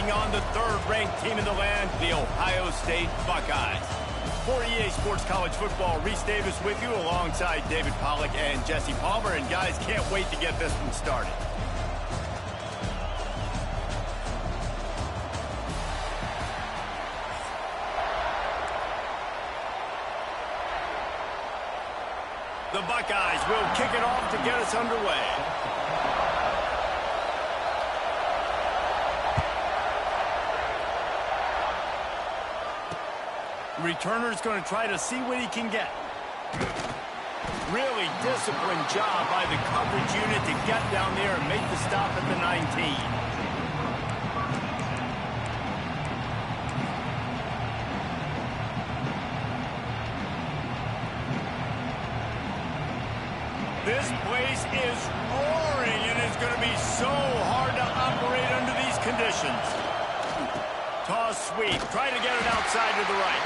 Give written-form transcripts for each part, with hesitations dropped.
taking on the third-ranked team in the land, the Ohio State Buckeyes. For EA Sports College Football, Reese Davis with you alongside David Pollack and Jesse Palmer. And guys, can't wait to get this one started. The Buckeyes will kick it off to get us underway. Returner's going to try to see what he can get. Really disciplined job by the coverage unit to get down there and make the stop at the 19. This place is roaring and it's going to be so hard to operate under these conditions. Toss sweep, try to get it outside to the right.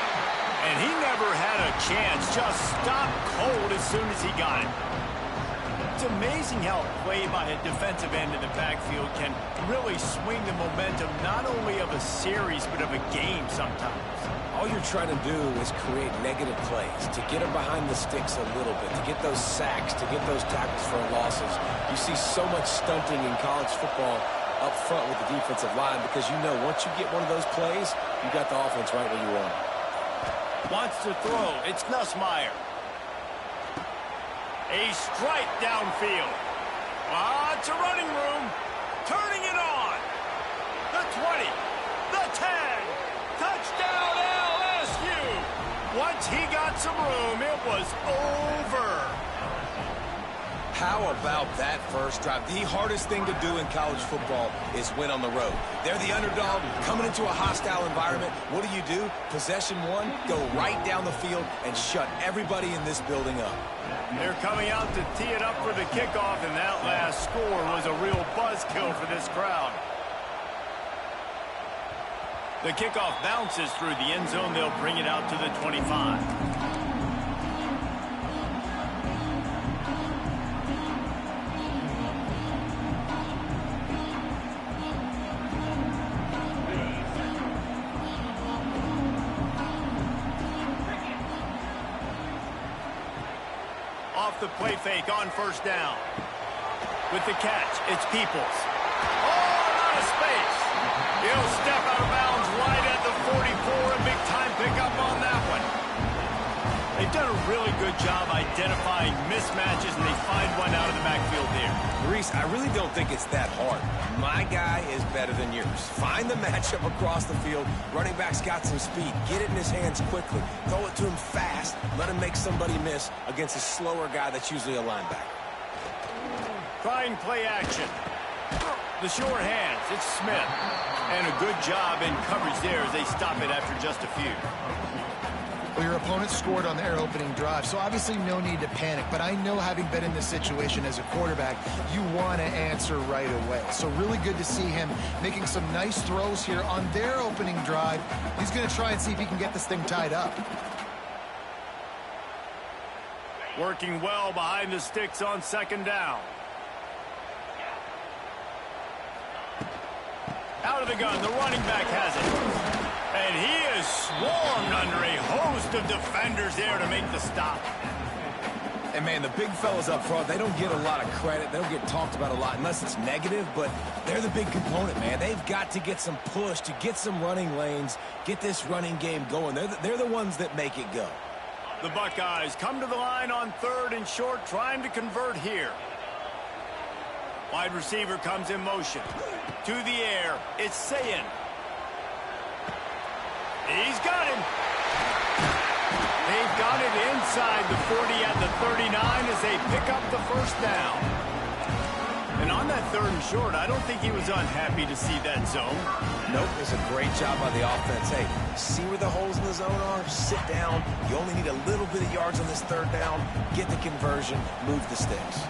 And he never had a chance, just stopped cold as soon as he got it. It's amazing how a play by a defensive end in the backfield can really swing the momentum not only of a series but of a game sometimes. All you're trying to do is create negative plays, to get them behind the sticks a little bit, to get those sacks, to get those tackles for losses. You see so much stunting in college football up front with the defensive line because you know once you get one of those plays, you got the offense right where you want it. Wants to throw. It's Nussmeier. A strike downfield. Lots of running room. Turning it on. The 20. The 10. Touchdown LSU. Once he got some room, it was over. How about that first drive? The hardest thing to do in college football is win on the road. They're the underdog coming into a hostile environment. What do? Possession one, go right down the field and shut everybody in this building up. They're coming out to tee it up for the kickoff, and that last score was a real buzzkill for this crowd. The kickoff bounces through the end zone. They'll bring it out to the 25. Off the play fake on first down. With the catch, it's Peoples. Oh, out of space. He'll step out of bounds right at the 44. A big-time pickup on that one. They've done a really good job identifying mismatches, and they find one out of the backfield there. Reese, I really don't think it's that hard. My guy is better than yours. Find the matchup across the field. Running back's got some speed. Get it in his hands quickly. Throw it to him fast. Let him make somebody miss against a slower guy that's usually a linebacker. Trying play action. The short hands, it's Smith. And a good job in coverage there as they stop it after just a few. Well, your opponent scored on their opening drive, so obviously no need to panic. But I know, having been in this situation as a quarterback, you want to answer right away. So really good to see him making some nice throws here on their opening drive. He's going to try and see if he can get this thing tied up. Working well behind the sticks on second down. Out of the gun, the running back has it. And he is swarmed under a host of defenders there to make the stop. And, man, the big fellas up front, they don't get a lot of credit. They don't get talked about a lot unless it's negative, but they're the big component, man. They've got to get some push, to get some running lanes, get this running game going. They're the ones that make it go. The Buckeyes come to the line on third and short, trying to convert here. Wide receiver comes in motion. To the air, it's Sayin. He's got him. They've got it inside the 40 at the 39 as they pick up the first down. And on that third and short, I don't think he was unhappy to see that zone. Nope, it's a great job by the offense. Hey, see where the holes in the zone are? Sit down. You only need a little bit of yards on this third down. Get the conversion. Move the sticks.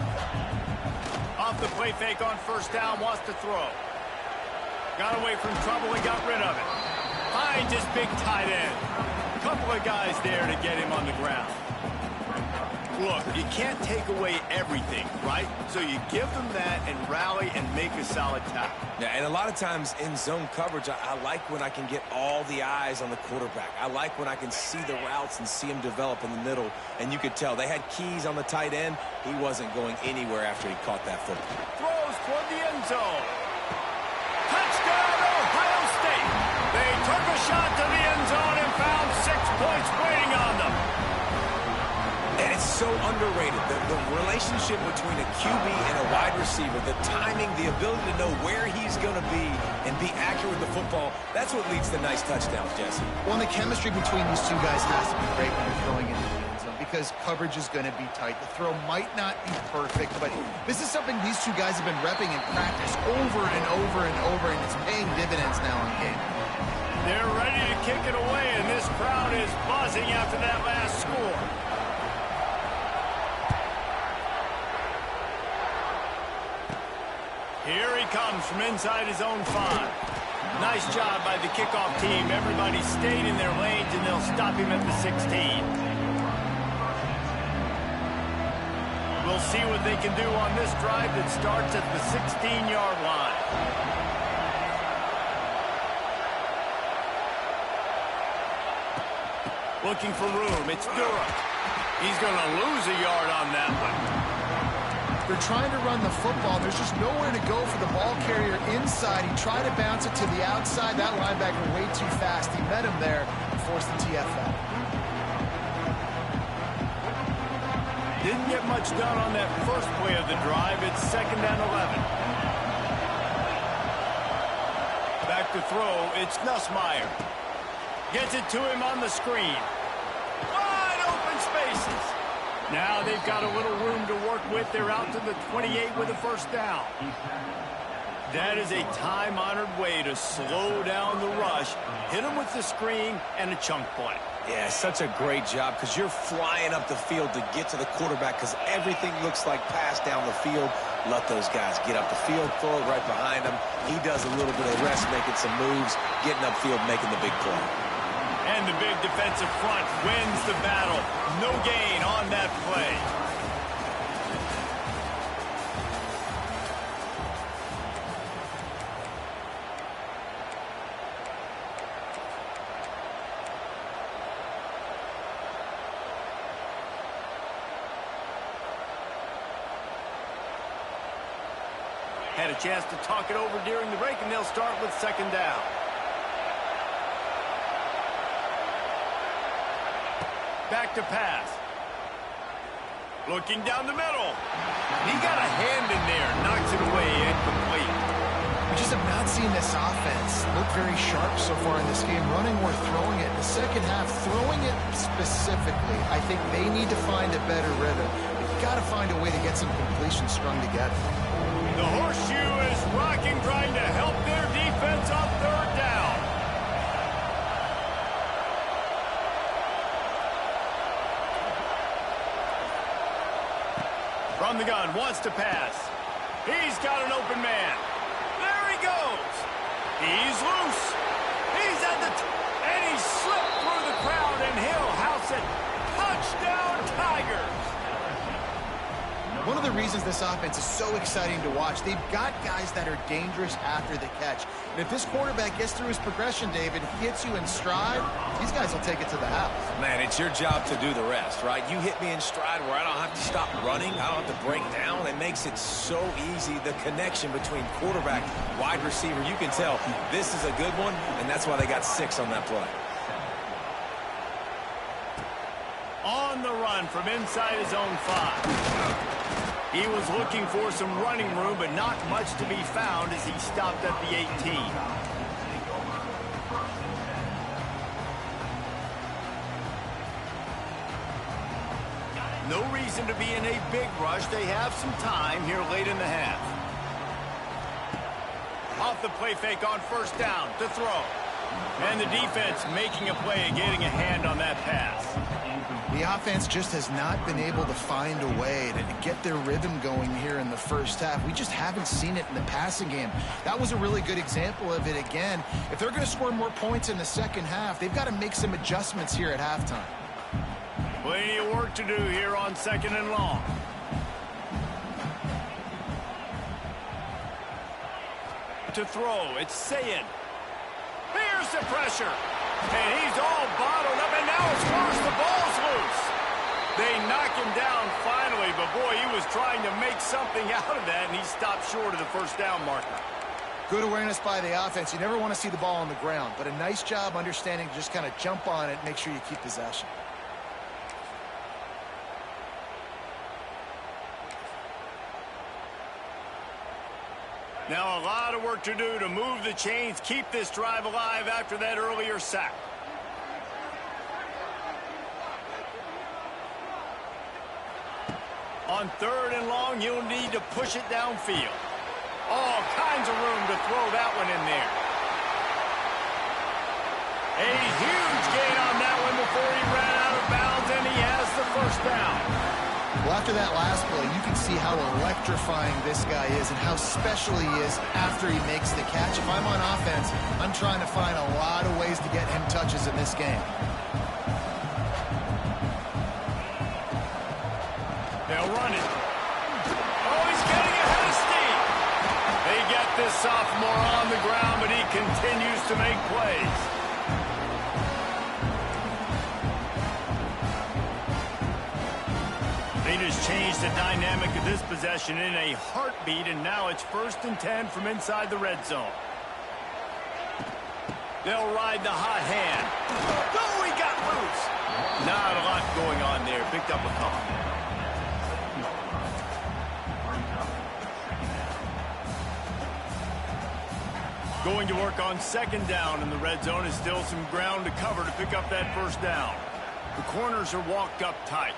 Off the play fake on first down, wants to throw. Got away from trouble and got rid of it. Finds his big tight end. A couple of guys there to get him on the ground. Look, you can't take away everything, right? So you give them that and rally and make a solid tackle. Yeah, and a lot of times in zone coverage, I like when I can get all the eyes on the quarterback. I like when I can see the routes and see him develop in the middle. And you could tell they had keys on the tight end. He wasn't going anywhere after he caught that football. Throws toward the end zone. Touchdown, Ohio State. They took a shot to the end zone and found 6 points waiting on them. And it's so underrated. The relationship between a QB and a wide receiver, the timing, the ability to know where he's going to be and be accurate with the football, that's what leads to nice touchdowns, Jesse. Well, and the chemistry between these two guys has to be great when you're throwing into the end zone because coverage is going to be tight. The throw might not be perfect, but this is something these two guys have been repping in practice over and over and over, and it's paying dividends now in game. They're ready to kick it away, and this crowd is buzzing after that last score. Here he comes from inside his own 5. Nice job by the kickoff team. Everybody stayed in their lanes, and they'll stop him at the 16. We'll see what they can do on this drive that starts at the 16-yard line. Looking for room. It's Durham. He's going to lose a yard on that one. They're trying to run the football. There's just nowhere to go for the ball carrier inside. He tried to bounce it to the outside. That linebacker way too fast. He met him there and forced the TFL. Didn't get much done on that first play of the drive. It's 2nd and 11. Back to throw. It's Nussmeier. Gets it to him on the screen. Wide open spaces. Now they've got a little room to work with. They're out to the 28 with a first down. That is a time-honored way to slow down the rush, hit them with the screen, and a chunk play. Yeah, such a great job because you're flying up the field to get to the quarterback because everything looks like pass down the field. Let those guys get up the field, throw it right behind him. He does a little bit of rest, making some moves, getting upfield, making the big play. And the big defensive front wins the battle. No gain on that play. Had a chance to talk it over during the break, and they'll start with 2nd down. Back to pass. Looking down the middle. He got a hand in there. Knocks it away. Incomplete. We just have not seen this offense look very sharp so far in this game. Running or throwing it. In the second half, throwing it specifically, I think they need to find a better rhythm. They've got to find a way to get some completions strung together. The horseshoe is rocking, trying to help their defense on 3rd down. From the gun, wants to pass. He's got an open man. There he goes. He's loose. He's at the and he slipped through the crowd, and he'll house it. Touchdown, Tigers. One of the reasons this offense is so exciting to watch, they've got guys that are dangerous after the catch. And if this quarterback gets through his progression, David, hits you in stride, these guys will take it to the house. Man, it's your job to do the rest, right? You hit me in stride where I don't have to stop running. I don't have to break down. It makes it so easy. The connection between quarterback, wide receiver, you can tell this is a good one, and that's why they got 6 on that play. On the run from inside his own 5. He was looking for some running room, but not much to be found as he stopped at the 18. No reason to be in a big rush. They have some time here late in the half. Off the play fake on 1st down to throw. And the defense making a play and getting a hand on that pass. The offense just has not been able to find a way to get their rhythm going here in the first half. We just haven't seen it in the passing game. That was a really good example of it again. If they're going to score more points in the second half, they've got to make some adjustments here at halftime. Plenty of work to do here on 2nd and long. To throw, it's Sayin. Here's the pressure. And he's all bottled up, and now it's worse. The ball's loose. They knock him down finally, but boy, he was trying to make something out of that, and he stopped short of the first down marker. Good awareness by the offense. You never want to see the ball on the ground, but a nice job understanding to just kind of jump on it and make sure you keep possession. Now a lot of work to do to move the chains, keep this drive alive after that earlier sack. On 3rd and long, you'll need to push it downfield. All kinds of room to throw that one in there. A huge gain on that one before he ran out of bounds, and he has the first down. Well, after that last play, you can see how electrifying this guy is and how special he is after he makes the catch. If I'm on offense, I'm trying to find a lot of ways to get him touches in this game. They'll run it. Oh, he's getting ahead of steam. They get this sophomore on the ground, but he continues to make plays. They just changed the dynamic of this possession in a heartbeat, and now it's 1st and 10 from inside the red zone. They'll ride the hot hand. Oh, he got loose. Not a lot going on there. Picked up a couple. Going to work on 2nd down in the red zone is still some ground to cover to pick up that first down. The corners are walked up tight.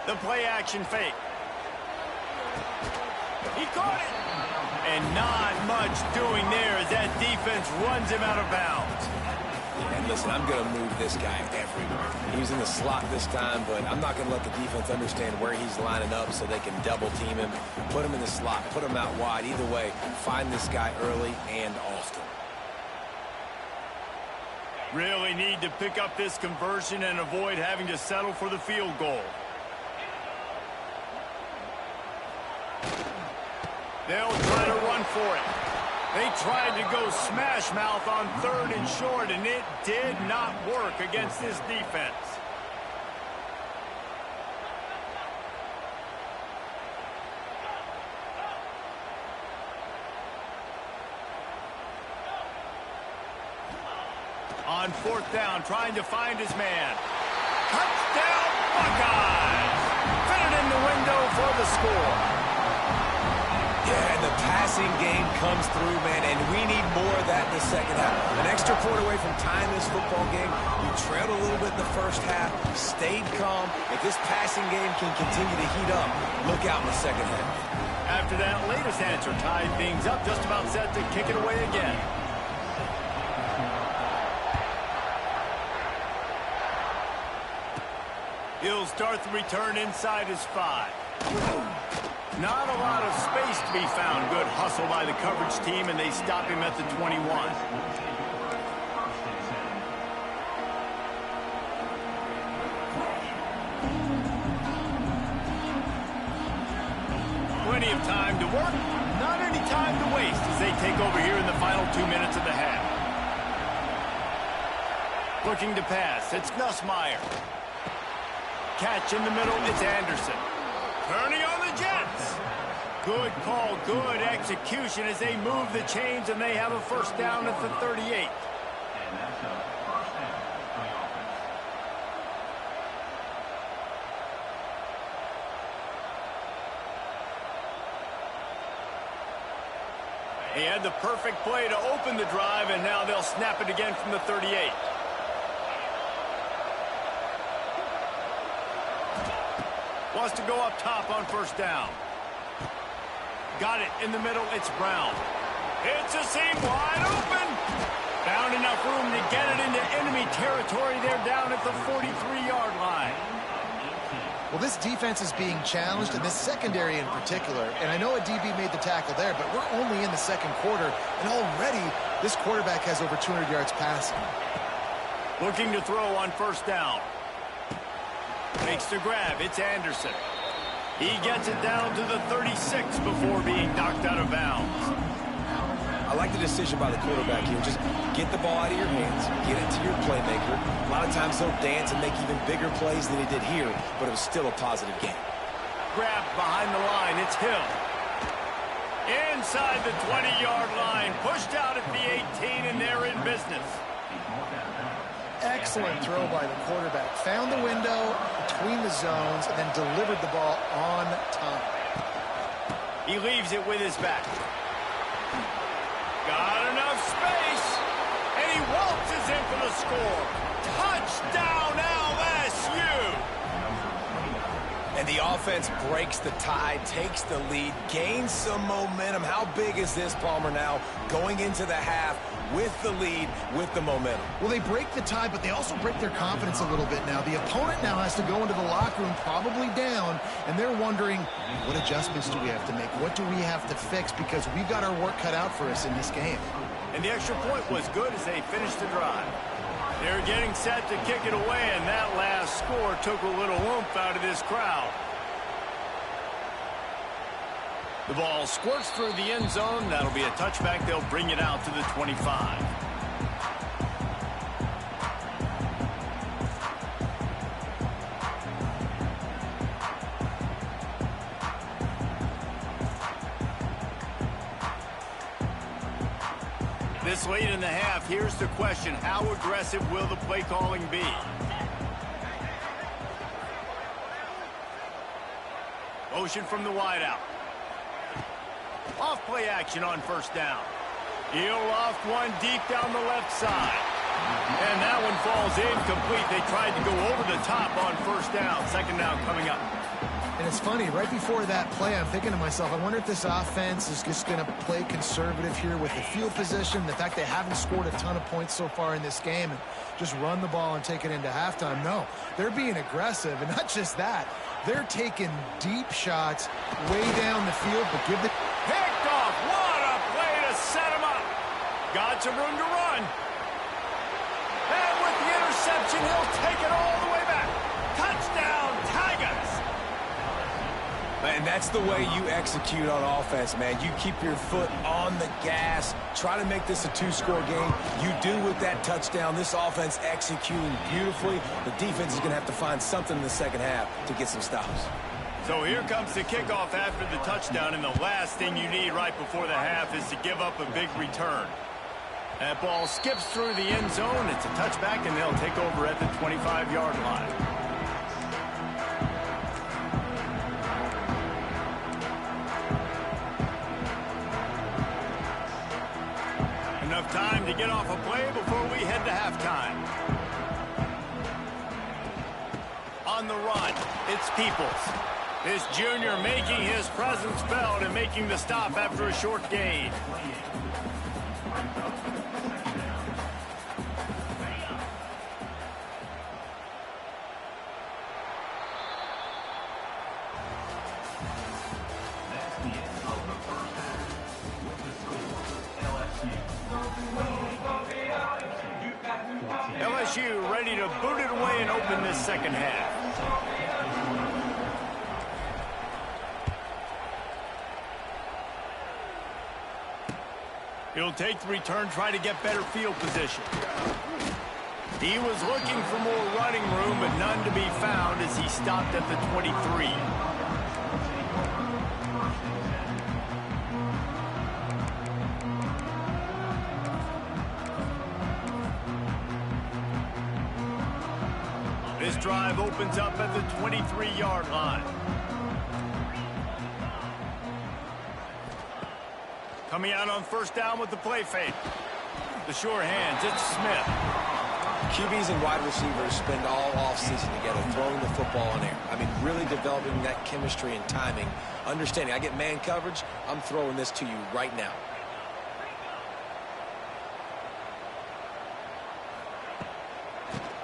The play action fake. He caught it. And not much doing there as that defense runs him out of bounds. And listen, I'm going to move this guy everywhere. He was in the slot this time, but I'm not going to let the defense understand where he's lining up so they can double team him, put him in the slot, put him out wide. Either way, find this guy early and often. Really need to pick up this conversion and avoid having to settle for the field goal. They'll try to run for it. They tried to go smash mouth on 3rd and short, and it did not work against this defense. On 4th down, trying to find his man. Touchdown, Buckeyes! Fit it in the window for the score. Yeah, and the passing game comes through, man, and we need more of that in the second half. An extra point away from tying this football game. You trailed a little bit in the first half, stayed calm. If this passing game can continue to heat up, look out in the second half. After that latest answer tied things up, just about set to kick it away again. He'll start the return inside his 5. Not a lot of space to be found. Good hustle by the coverage team, and they stop him at the 21. Plenty of time to work, not any time to waste as they take over here in the final 2 minutes of the half. Looking to pass, it's Nussmeier. Catch in the middle, it's Anderson. Turning on the Jets. Good call, good execution as they move the chains, and they have a first down at the 38. He had the perfect play to open the drive, and now they'll snap it again from the 38. Wants to go up top on first down. Got it in the middle. It's Brown. It's a seam wide open. Found enough room to get it into enemy territory. They're down at the 43-yard line. Well, this defense is being challenged, and this secondary in particular. And I know a DB made the tackle there, but we're only in the second quarter, and already this quarterback has over 200 yards passing. Looking to throw on first down. Makes the grab. It's Anderson. He gets it down to the 36 before being knocked out of bounds. I like the decision by the quarterback here. Just get the ball out of your hands, get it to your playmaker. A lot of times he'll dance and make even bigger plays than he did here, but it was still a positive game. Grab behind the line. It's Hill. Inside the 20-yard line. Pushed out at the 18, and they're in business. Excellent throw by the quarterback. Found the window between the zones and then delivered the ball on time. He leaves it with his back. Got enough space, and he waltzes in for the score. Touchdown, LSU! And the offense breaks the tie, takes the lead, gains some momentum. How big is this, Palmer, now going into the half with the lead, with the momentum? Well, they break the tie, but they also break their confidence a little bit now. The opponent now has to go into the locker room probably down, and they're wondering, what adjustments do we have to make? What do we have to fix? Because we've got our work cut out for us in this game. And the extra point was good as they finished the drive. They're getting set to kick it away, and that last score took a little oomph out of this crowd. The ball squirts through the end zone. That'll be a touchback. They'll bring it out to the 25. This late in the half, here's the question. How aggressive will the play calling be? Motion from the wideout. Off play action on first down. He'll loft one deep down the left side. And that one falls incomplete. They tried to go over the top on first down. Second down coming up. And it's funny, right before that play, I'm thinking to myself, I wonder if this offense is just going to play conservative here with the field position, the fact they haven't scored a ton of points so far in this game, and just run the ball and take it into halftime. No, they're being aggressive, and not just that. They're taking deep shots way down the field, but give the... Picked off. What a play to set him up. Got some room to run. And with the interception, he'll take it all the way back. Touchdown, Tigers. And that's the way you execute on offense, man. You keep your foot on the gas. Try to make this a two-score game. You do with that touchdown. This offense executing beautifully. The defense is going to have to find something in the second half to get some stops. So here comes the kickoff after the touchdown, and the last thing you need right before the half is to give up a big return. That ball skips through the end zone. It's a touchback, and they'll take over at the 25-yard line. Enough time to get off a play before we head to halftime. On the run, it's Peoples. This junior making his presence felt and making the stop after a short gain. LSU ready to boot it away and open this second half. He'll take the return, try to get better field position. He was looking for more running room, but none to be found as he stopped at the 23. This drive opens up at the 23-yard line. Coming out on first down with the play fake. The sure hands, it's Smith. QBs and wide receivers spend all offseason together throwing the football in air. I mean, really developing that chemistry and timing. Understanding, I get man coverage, I'm throwing this to you right now.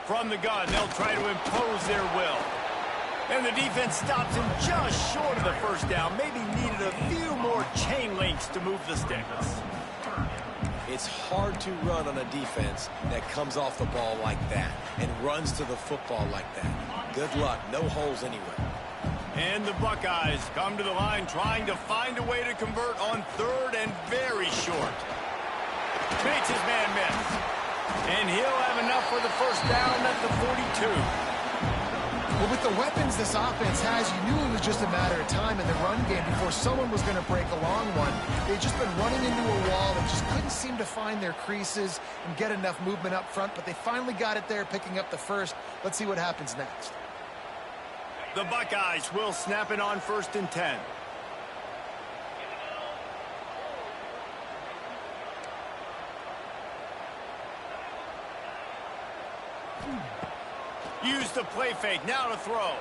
From the gun, they'll try to impose their will. And the defense stops him just short of the first down. Maybe needed a few more chain links to move the sticks. It's hard to run on a defense that comes off the ball like that and runs to the football like that. Good luck. No holes anywhere. And the Buckeyes come to the line trying to find a way to convert on third and very short. Makes his man miss. And he'll have enough for the first down at the 42. Well, with the weapons this offense has, you knew it was just a matter of time in the run game before someone was going to break a long one. They'd just been running into a wall and just couldn't seem to find their creases and get enough movement up front, but they finally got it there, picking up the first. Let's see what happens next. The Buckeyes will snap it on 1st and 10. Use the play fake, now to throw.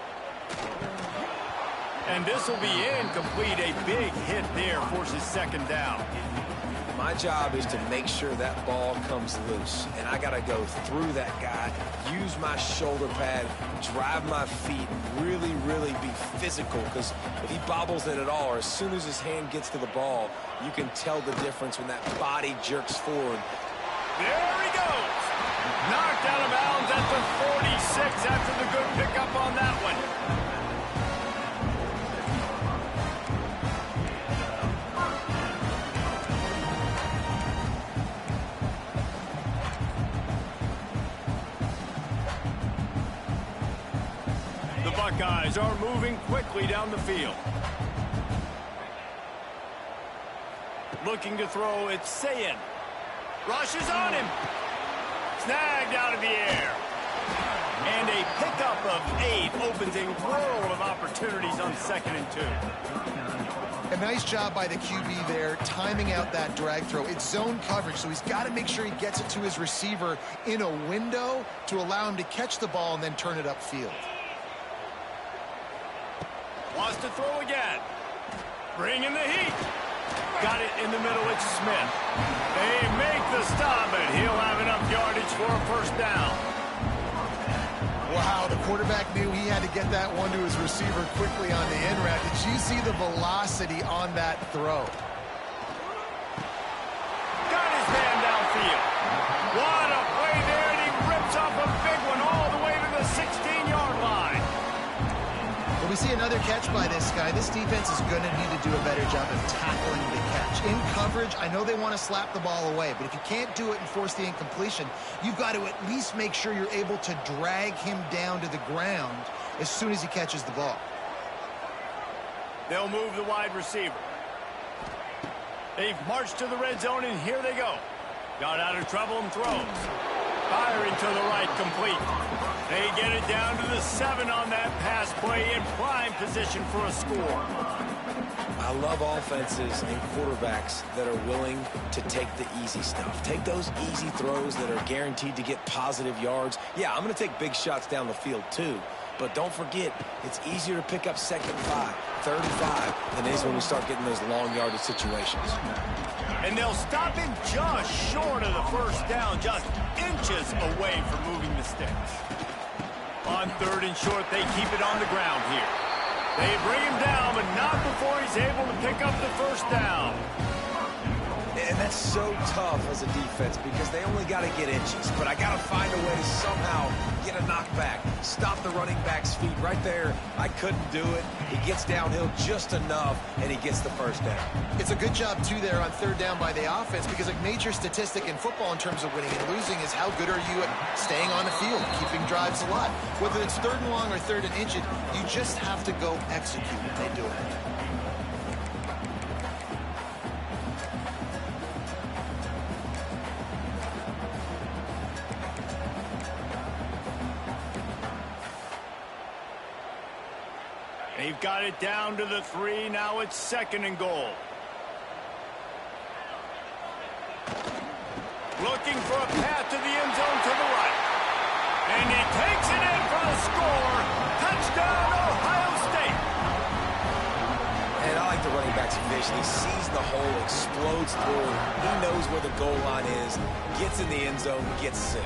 And this will be incomplete. A big hit there forces 2nd down. My job is to make sure that ball comes loose, and I got to go through that guy, use my shoulder pad, drive my feet, really, really be physical, because if he bobbles it at all, or as soon as his hand gets to the ball, you can tell the difference when that body jerks forward. There he goes. Knocked out of bounds at the 46 after the good pickup on that one. The Buckeyes are moving quickly down the field. Looking to throw, it's Sayin. Rushes on him. Snagged out of the air. And a pickup of 8 opens a world of opportunities on 2nd and 2. A nice job by the QB there, timing out that drag throw. It's zone coverage, so he's got to make sure he gets it to his receiver in a window to allow him to catch the ball and then turn it upfield. Wants to throw again. Bringing the heat. Got it in the middle, it's Smith. They make the stop, and he'll have enough yardage for a 1st down. Wow, the quarterback knew he had to get that one to his receiver quickly on the in route. Did you see the velocity on that throw? Got his man downfield. What a play there, and he rips off a big one all the way to the 16-yard line. Well, we see another catch by this guy. This defense is going to need to do a better job of tackling the catch. In coverage, I know they want to slap the ball away, but if you can't do it and force the incompletion, you've got to at least make sure you're able to drag him down to the ground as soon as he catches the ball. They'll move the wide receiver. They've marched to the red zone, and here they go. Got out of trouble and throws. Firing to the right, complete. They get it down to the 7 on that pass play in prime position for a score. I love offenses and quarterbacks that are willing to take the easy stuff. Take those easy throws that are guaranteed to get positive yards. Yeah, I'm going to take big shots down the field too. But don't forget, it's easier to pick up 2nd and 5, 3rd and 5 than it is when we start getting those long yardage situations. And they'll stop him just short of the 1st down, just inches away from moving the sticks. On 3rd and short, they keep it on the ground here. They bring him down, but not before he's able to pick up the 1st down. And that's so tough as a defense because they only got to get inches. But I got to find a way to somehow get a knockback. Stop the running back's feet right there. I couldn't do it. He gets downhill just enough, and he gets the 1st down. It's a good job, too, there on 3rd down by the offense because a major statistic in football in terms of winning and losing is how good are you at staying on the field, keeping drives alive. Whether it's 3rd and long or 3rd and inches, you just have to go execute, and they do it. They've got it down to the 3. Now it's 2nd and goal. Looking for a path to the end zone to the right. And he takes it in for the score. Touchdown, Ohio State. And I like the running back's vision. He sees the hole, explodes through. He knows where the goal line is, gets in the end zone, gets 6.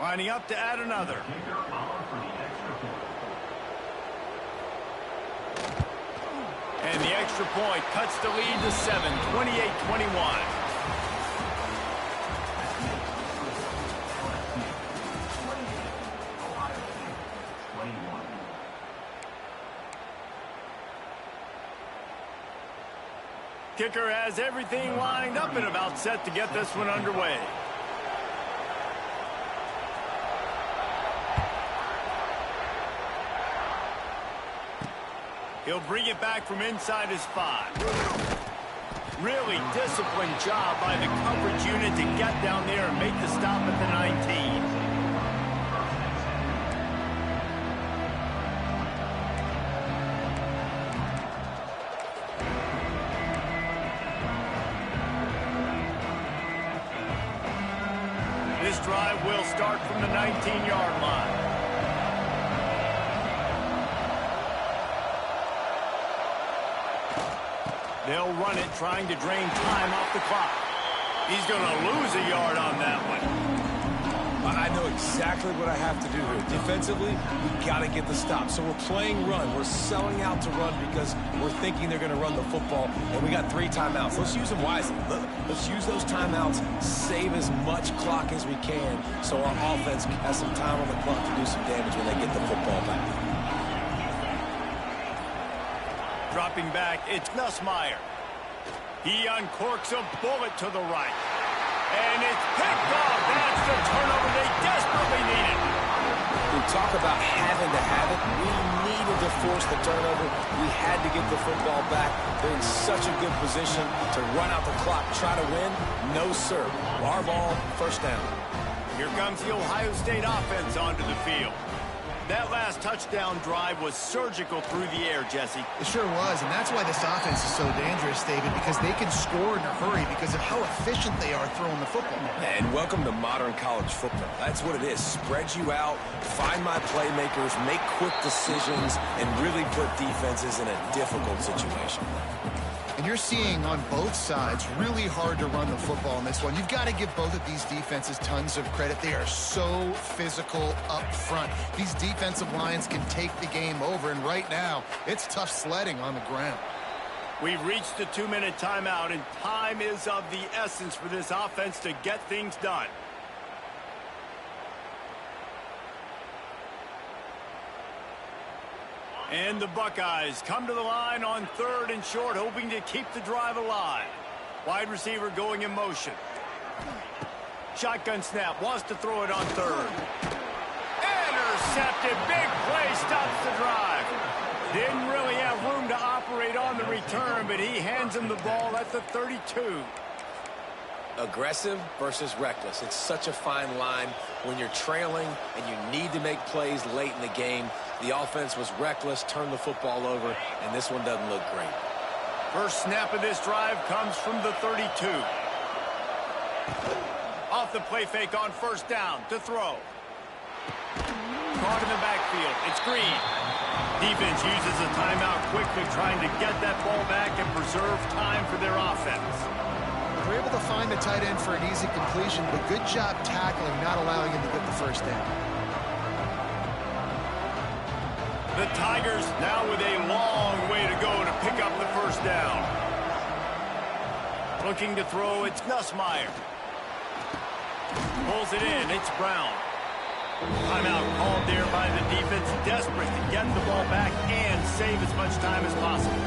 Lining up to add another. And the extra point cuts the lead to 7, 28-21. Kicker has everything lined up and about set to get this one underway. He'll bring it back from inside his 5. Really disciplined job by the coverage unit to get down there and make the stop at the 19. This drive will start from the 19-yard line. They'll run it, trying to drain time off the clock. He's going to lose a yard on that one. I know exactly what I have to do here. Defensively, we got to get the stop. So we're playing run. We're selling out to run because we're thinking they're going to run the football, and we got 3 timeouts. Let's use them wisely. Let's use those timeouts, save as much clock as we can so our offense has some time on the clock to do some damage when they get the football back. Dropping back, it's Nussmeier. He uncorks a bullet to the right. And it's picked off. That's the turnover they desperately needed. We talk about having to have it. We needed to force the turnover. We had to get the football back. They're in such a good position to run out the clock, try to win. No, sir. Our ball, first down. Here comes the Ohio State offense onto the field. That last touchdown drive was surgical through the air, Jesse. It sure was, and that's why this offense is so dangerous, David, because they can score in a hurry because of how efficient they are throwing the football. And welcome to modern college football. That's what it is. Spread you out, find my playmakers, make quick decisions, and really put defenses in a difficult situation. And you're seeing on both sides really hard to run the football in this one. You've got to give both of these defenses tons of credit. They are so physical up front. These defensive lines can take the game over, and right now, it's tough sledding on the ground. We've reached the 2-minute timeout, and time is of the essence for this offense to get things done. And the Buckeyes come to the line on 3rd and short, hoping to keep the drive alive. Wide receiver going in motion. Shotgun snap, wants to throw it on 3rd. Intercepted, big play, stops the drive. Didn't really have room to operate on the return, but he hands him the ball at the 32. Aggressive versus reckless. It's such a fine line when you're trailing and you need to make plays late in the game. The offense was reckless, turned the football over, and this one doesn't look great. First snap of this drive comes from the 32. Off the play fake on 1st down to throw. Caught in the backfield. It's Green. Defense uses a timeout quickly, trying to get that ball back and preserve time for their offense. They're able to find the tight end for an easy completion, but good job tackling, not allowing him to get the 1st down. The Tigers now with a long way to go to pick up the 1st down. Looking to throw, it's Nussmeier. Pulls it in, it's Brown. Timeout called there by the defense, desperate to get the ball back and save as much time as possible.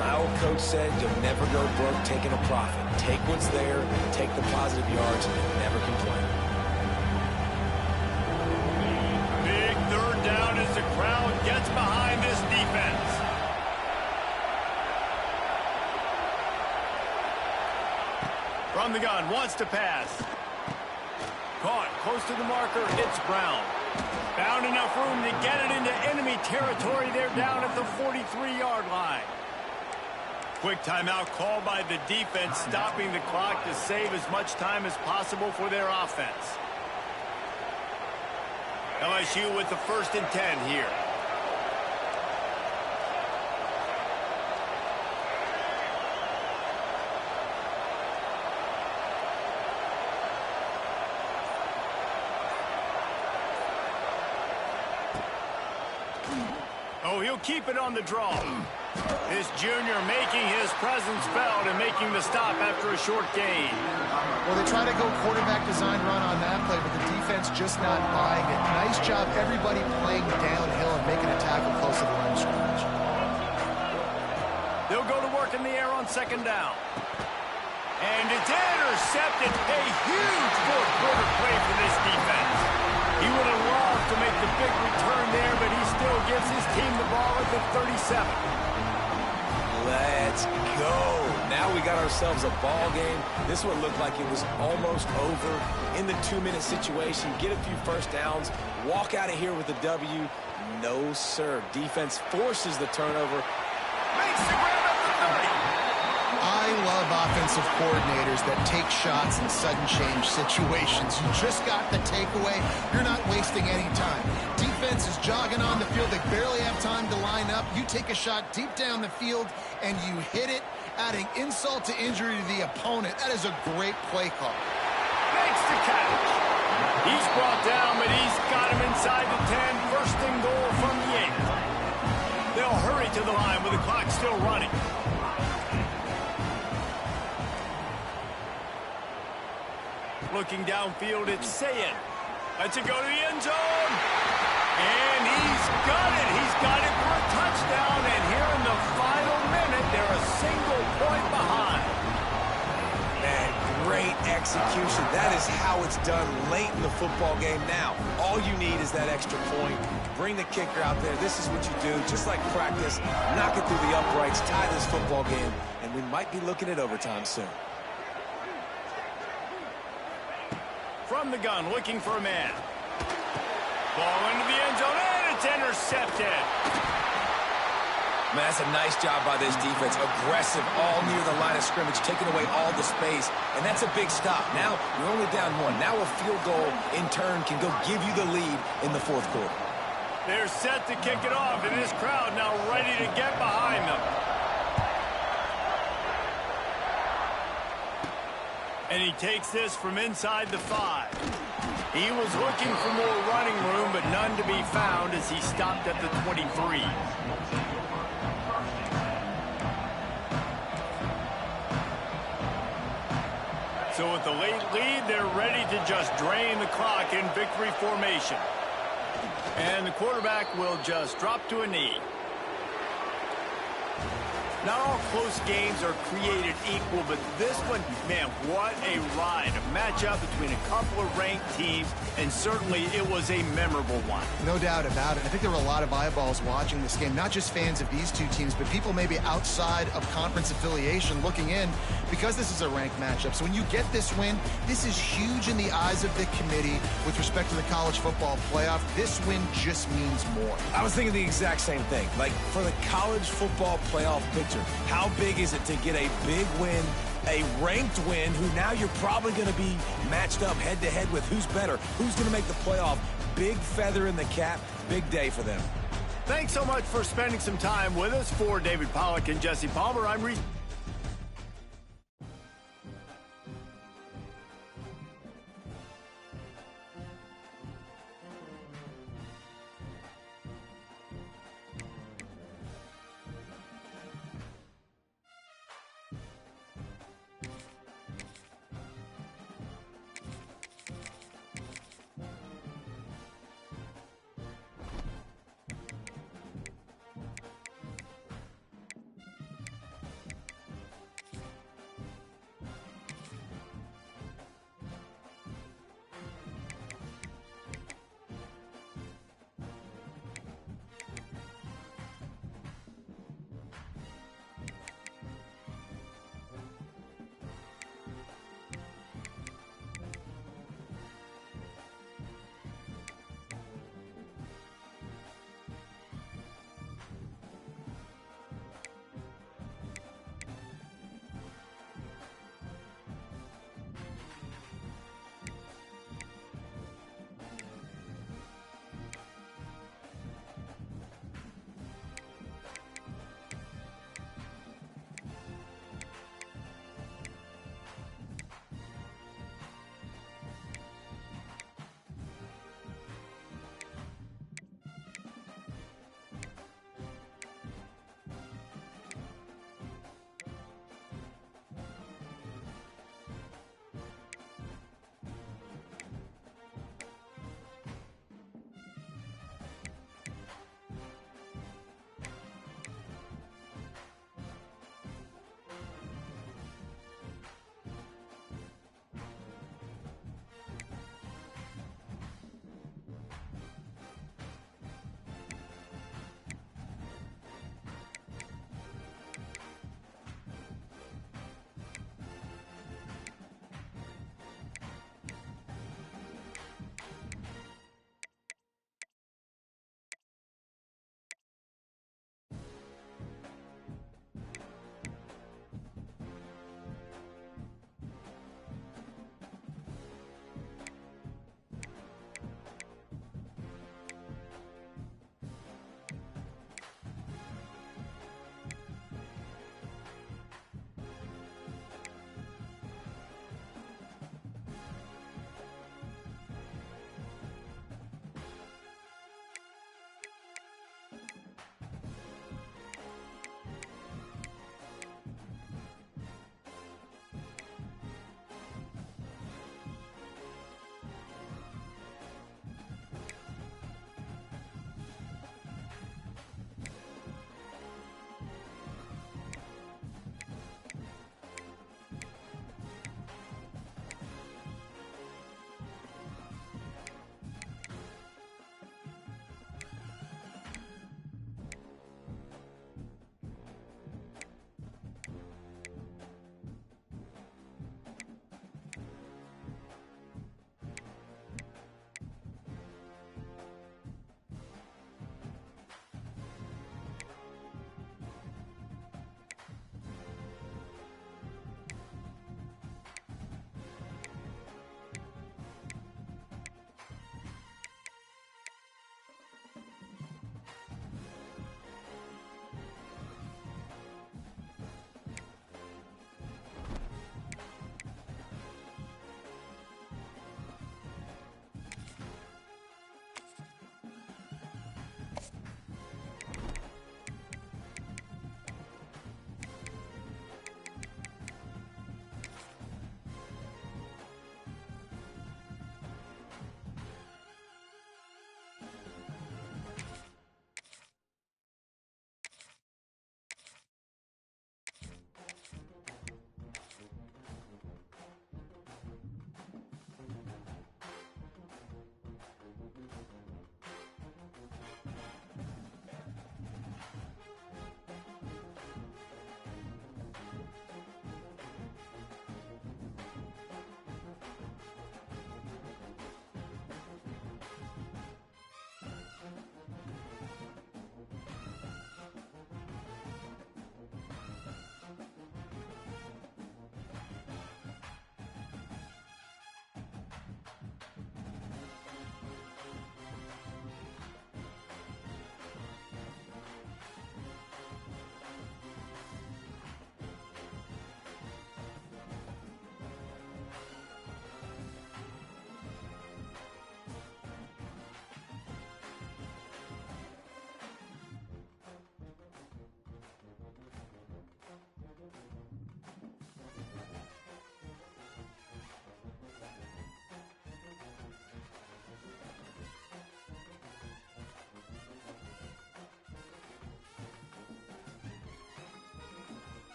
My old coach said you'll never go broke taking a profit. Take what's there, take the positive yards, and never complain. Big 3rd down as the crowd gets behind this defense. From the gun, wants to pass. Caught, close to the marker, it's Brown. Found enough room to get it into enemy territory. They're down at the 43-yard line. Quick timeout called by the defense, stopping the clock to save as much time as possible for their offense. LSU with the 1st and 10 here. Oh, he'll keep it on the draw. This junior making his presence felt and making the stop after a short gain. Well, they try to go quarterback design run on that play, but the defense just not buying it. Nice job, everybody playing downhill and making a tackle close to the line of scrimmage. They'll go to work in the air on second down. And it's intercepted. A huge fourth quarter play for this defense. He would have loved to make the big return there, but he still gives his team the ball at the 37. Let's go. Now we got ourselves a ball game. This one looked like it was almost over in the 2-minute situation. Get a few first downs, walk out of here with a W. No, sir. Defense forces the turnover. Makes the grab at the 30. I love offensive coordinators that take shots in sudden change situations. You just got the takeaway. You're not wasting any time. Defense is jogging on the field. They barely have time to line up. You take a shot deep down the field, and you hit it, adding insult to injury to the opponent. That is a great play call. Makes the catch. He's brought down, but he's got him inside the 10. First and goal from the 8. They'll hurry to the line with the clock still running. Looking downfield, it's Sayed. Lets it go to the end zone. And he's got it. He's got it for a touchdown. And here in the final minute, they're a single point behind. Man, great execution. That is how it's done late in the football game. Now, all you need is that extra point. Bring the kicker out there. This is what you do. Just like practice, knock it through the uprights, tie this football game, and we might be looking at overtime soon. From the gun, looking for a man. Ball into the end zone, and it's intercepted. Man, that's a nice job by this defense. Aggressive, all near the line of scrimmage, taking away all the space. And that's a big stop. Now, you're only down 1. Now a field goal, in turn, can go give you the lead in the fourth quarter. They're set to kick it off, and this crowd now ready to get behind them. And he takes this from inside the 5. He was looking for more running room, but none to be found as he stopped at the 23. So with the late lead, they're ready to just drain the clock in victory formation. And the quarterback will just drop to a knee. Not all close games are created equal, but this one, man, what a ride. A matchup between a couple of ranked teams, and certainly it was a memorable one. No doubt about it. I think there were a lot of eyeballs watching this game, not just fans of these two teams, but people maybe outside of conference affiliation looking in because this is a ranked matchup. So when you get this win, this is huge in the eyes of the committee with respect to the college football playoff. This win just means more. I was thinking the exact same thing. Like, for the college football playoff picture, how big is it to get a big win, a ranked win, who now you're probably going to be matched up head-to-head with who's better, who's going to make the playoff. Big feather in the cap, big day for them. Thanks so much for spending some time with us. For David Pollack and Jesse Palmer, I'm Reese.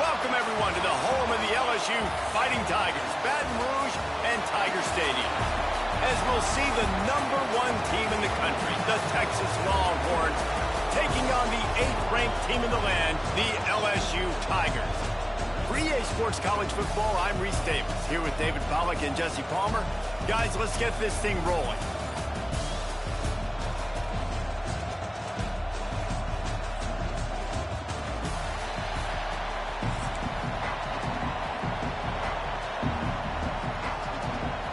Welcome, everyone, to the home of the LSU Fighting Tigers, Baton Rouge and Tiger Stadium. As we'll see the #1 team in the country, the Texas Longhorns, taking on the 8th-ranked team in the land, the LSU Tigers. For EA Sports College Football, I'm Reese Davis, here with David Pollack and Jesse Palmer. Guys, let's get this thing rolling.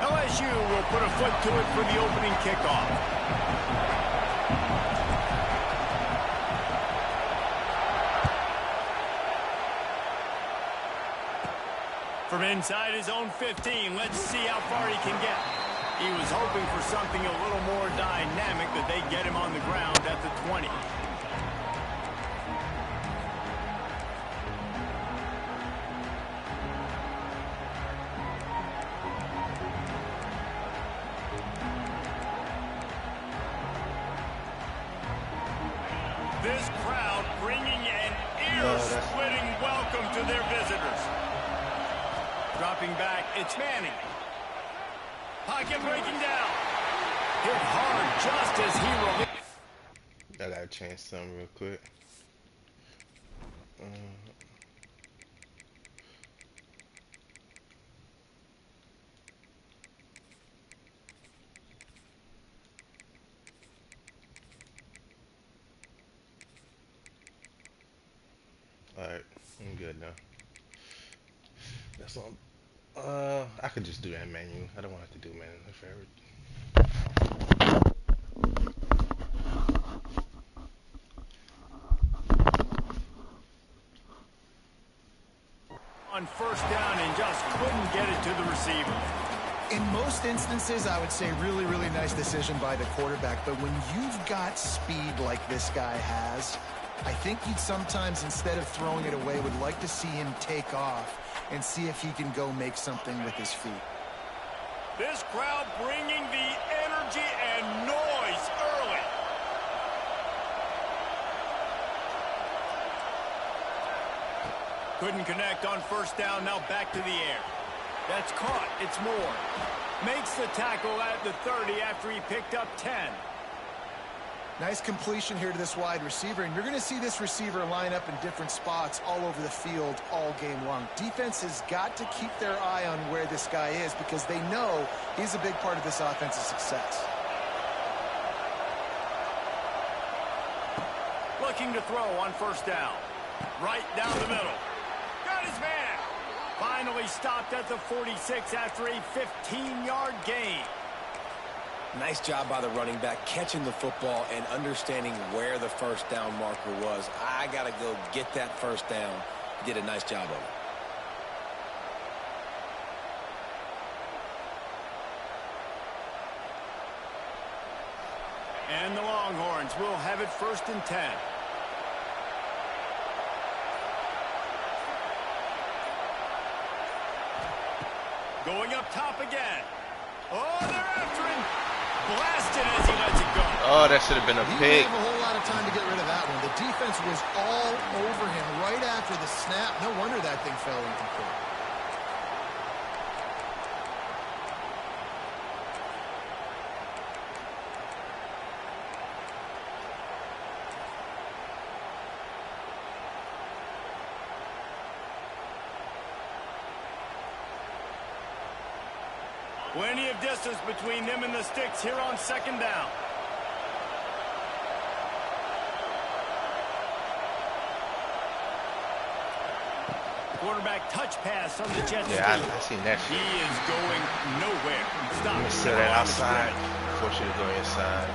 LSU will put a foot to it for the opening kickoff. From inside his own 15, let's see how far he can get. He was hoping for something a little more dynamic, that they'd get him on the ground at the 20. This crowd bringing an ear-splitting welcome to their visitors. Dropping back, it's Manning. Pocket breaking down. Hit hard just as he released. I gotta change something real quick. Alright, I'm good now. That's all. I could just do that menu. I don't want to do menu forever. On first down and just couldn't get it to the receiver. In most instances, I would say really, really nice decision by the quarterback. But when you've got speed like this guy has, I think you'd sometimes, instead of throwing it away, would like to see him take off and see if he can go make something with his feet. This crowd bringing the energy and noise early. Couldn't connect on first down, now back to the air. That's caught, it's Moore. Makes the tackle at the 30 after he picked up 10. Nice completion here to this wide receiver, and you're going to see this receiver line up in different spots all over the field all game long. Defense has got to keep their eye on where this guy is because they know he's a big part of this offense's success. Looking to throw on first down. Right down the middle. Got his man. Finally stopped at the 46 after a 15-yard gain. Nice job by the running back, catching the football and understanding where the first down marker was. I got to go get that first down. He did a nice job of it. And the Longhorns will have it first and 10. Going up top again. Oh, they're after him. Blasted as he lets it go. Oh, that should have been a He pick. didn't have a whole lot of time to get rid of that one. The defense was all over him right after the snap. No wonder that thing fell incomplete. Plenty of distance between them and the sticks here on second down. Quarterback touch pass on the Jets. Yeah, I seen that He shit. is going nowhere. Stop. I'm gonna set that outside. Force you to go inside.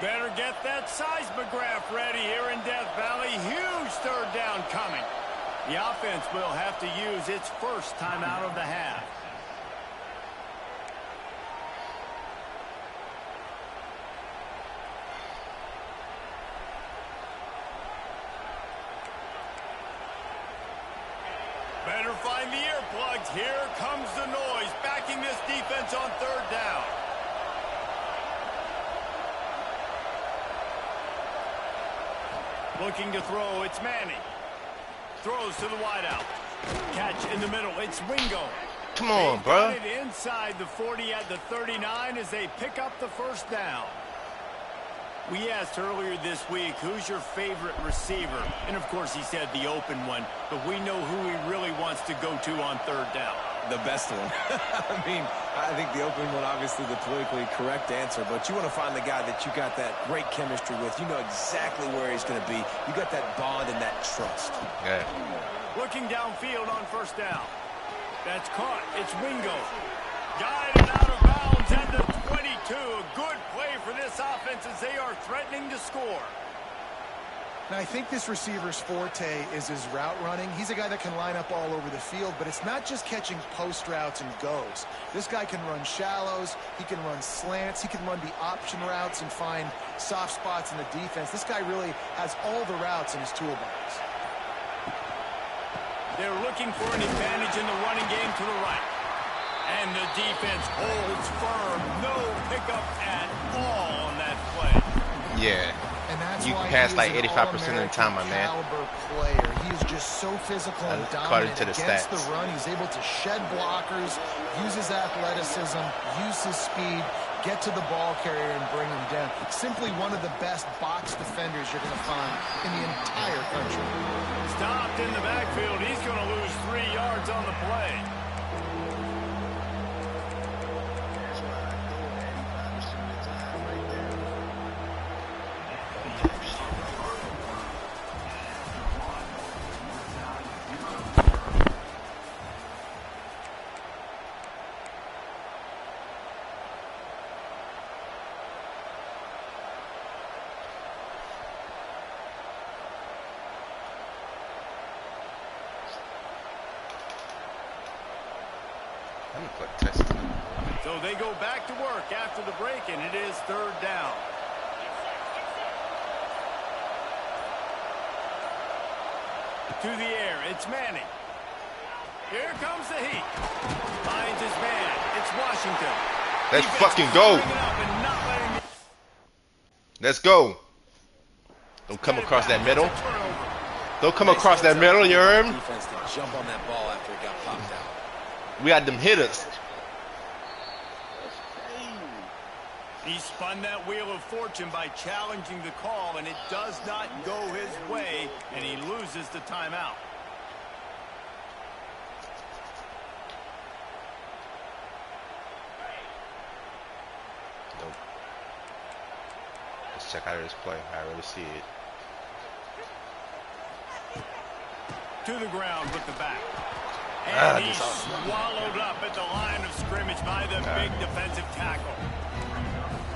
Better get that seismograph ready here in Death Valley. Huge third down coming. The offense will have to use its first timeout of the half. Better find the earplugs. Here comes the noise, backing this defense on third down. Looking to throw, it's Manning. Throws to the wideout. Catch in the middle, it's Wingo. Come on, bro. It inside the 40 at the 39 as they pick up the first down. We asked earlier this week, who's your favorite receiver? And, of course, he said the open one, but we know who he really wants to go to on third down. The best one. I mean, I think the open one, obviously the politically correct answer, but you want to find the guy that you got that great chemistry with. You know exactly where he's going to be. You got that bond and that trust. Yeah. Looking downfield on first down. That's caught. It's Wingo. Guided out of bounds at the 22. A good play for this offense as they are threatening to score. Now, I think this receiver's forte is his route running. He's a guy that can line up all over the field, but it's not just catching post routes and goes. This guy can run shallows. He can run slants. He can run the option routes and find soft spots in the defense. This guy really has all the routes in his toolbox. They're looking for an advantage in the running game to the right. And the defense holds firm. No pickup at all on that play. Yeah. And that's You why pass he like is an 85% of the time, my man. caliber player. He is just so physical and According dominant to the against stats. the run. He's able to shed blockers, use his athleticism, use his speed, get to the ball carrier and bring him down. Simply one of the best box defenders you're going to find in the entire country. Stopped in the backfield. He's going to lose 3 yards on the play. I'm gonna put test. So they go back to work after the break, and it is third down. To the air, it's Manning. Here comes the heat. Finds his man. It's Washington. Let's Defense fucking go. bringing up and not letting it- Let's go. Don't come across that middle. Turnover. Don't come across that middle, you heard me? Defense to jump on that ball after it got popped out. We got them hitters. He spun that wheel of fortune by challenging the call, and it does not go his way, and he loses the timeout. Nope. Let's check out this play. I really see it. To the ground with the back. And he's this- swallowed up at the line of scrimmage by the big defensive tackle.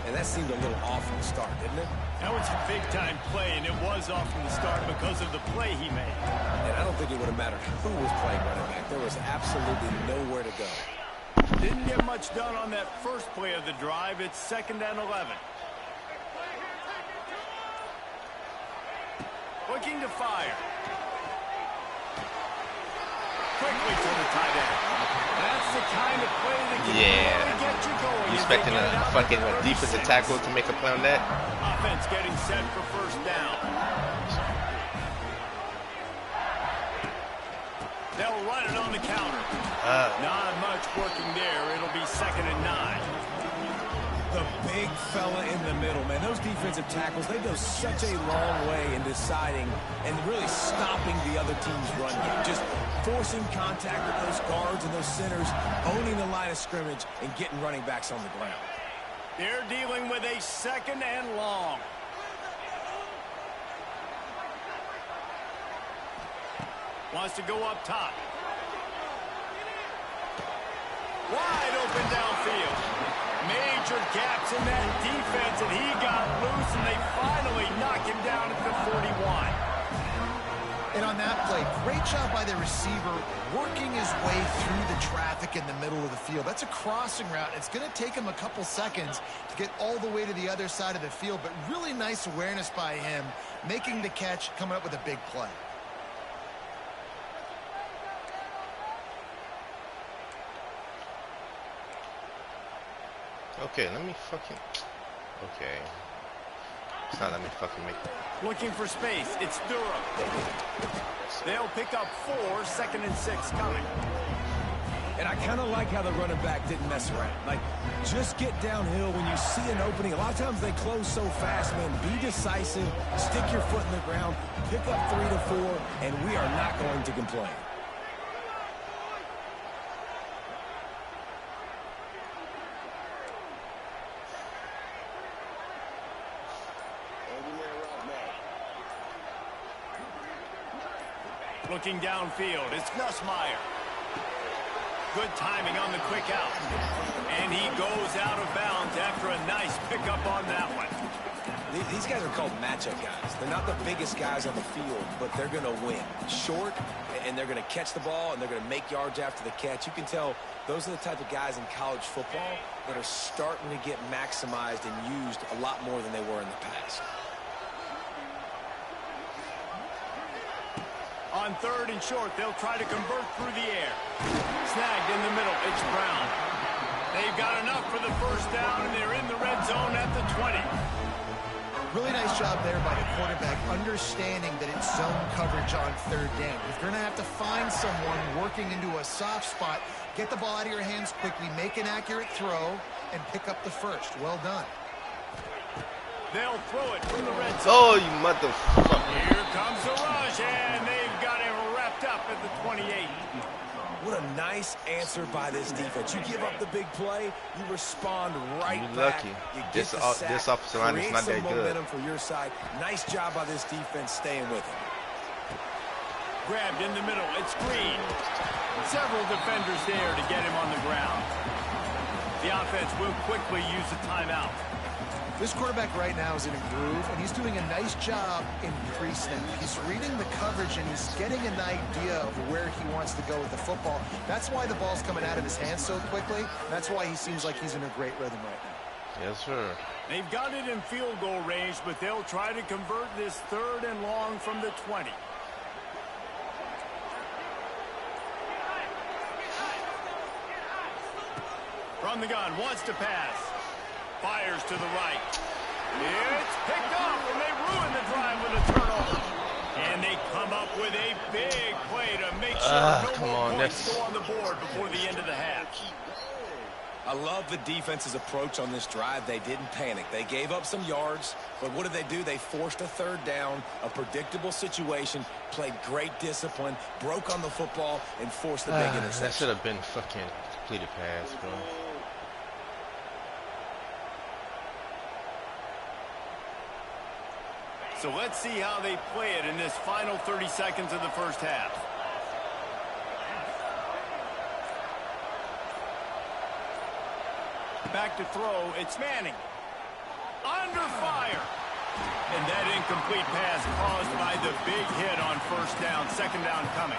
And that seemed a little off from the start, didn't it? That was a big-time play, and it was off from the start because of the play he made. And I don't think it would have mattered who was playing running back. There was absolutely nowhere to go. Didn't get much done on that first play of the drive. It's 2nd and 11. Looking to fire. Quickly to the tight end. That's the kind of play that can really get you going. You as expecting they get it a out fucking to 36. defensive tackle to make a play on that? Offense getting set for first down. They'll run it on the counter. Not much working there. It'll be 2nd and 9. The big fella in the middle, man. Those defensive tackles, they go such a long way in deciding and really stopping the other team's run game. Just forcing contact with those guards and those centers, owning the line of scrimmage, and getting running backs on the ground. They're dealing with a 2nd and long. Wants to go up top. Wide open downfield. Major gaps in that defense, and he got loose, and they finally knock him down at the 41. And on that play, great job by the receiver working his way through the traffic in the middle of the field. That's a crossing route. It's going to take him a couple seconds to get all the way to the other side of the field, but really nice awareness by him, making the catch, coming up with a big play. Okay, let me fucking... Okay. It's not letting me fucking make... Looking for space. It's Durham. They'll pick up 4, 2nd and 6 coming. And I kind of like how the running back didn't mess around. Like, just get downhill when you see an opening. A lot of times they close so fast, man. Be decisive, stick your foot in the ground, pick up 3 to 4, and we are not going to complain. Looking downfield, it's Nussmeier. Good timing on the quick out. And he goes out of bounds after a nice pickup on that one. These guys are called matchup guys. They're not the biggest guys on the field, but they're going to win. Short, and they're going to catch the ball, and they're going to make yards after the catch. You can tell those are the type of guys in college football that are starting to get maximized and used a lot more than they were in the past. On 3rd and short, they'll try to convert through the air. Snagged in the middle, it's Brown. They've got enough for the first down, and they're in the red zone at the 20. Really nice job there by the quarterback, understanding that it's zone coverage on 3rd down. If you're going to have to find someone working into a soft spot, get the ball out of your hands quickly, make an accurate throw, and pick up the first. Well done. They'll throw it from the red zone. Oh, you motherfucker. Here comes the rush, and they've got him wrapped up at the 28. What a nice answer by this defense. You give up the big play, you respond right You're back. lucky. You get This the sack, offensive line is create not some that good. momentum for your side. Nice job by this defense staying with him. Grabbed in the middle, it's Green. Several defenders there to get him on the ground. The offense will quickly use a timeout. This quarterback right now is in a groove, and he's doing a nice job in pre-snap. He's reading the coverage, and he's getting an idea of where he wants to go with the football. That's why the ball's coming out of his hands so quickly. That's why he seems like he's in a great rhythm right now. Yes, sir. They've got it in field goal range, but they'll try to convert this 3rd and long from the 20. From the gun, wants to pass. Fires to the right. It's picked up, and they ruin the drive with a turnover. And they come up with a big play to make sure no more points go on the board before the end of the half. I love the defense's approach on this drive. They didn't panic. They gave up some yards, but what did they do? They forced a 3rd down, a predictable situation, played great discipline, broke on the football, and forced the big interception. That should have been fucking completed pass, bro. So let's see how they play it in this final 30 seconds of the first half. Back to throw, it's Manning. Under fire. And that incomplete pass caused by the big hit on 1st down, 2nd down coming.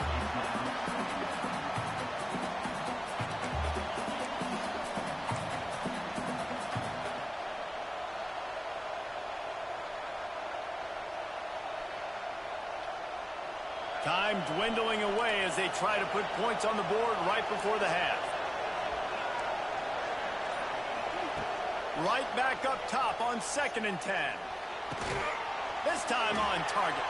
Time dwindling away as they try to put points on the board right before the half. Right back up top on 2nd and 10. This time on target.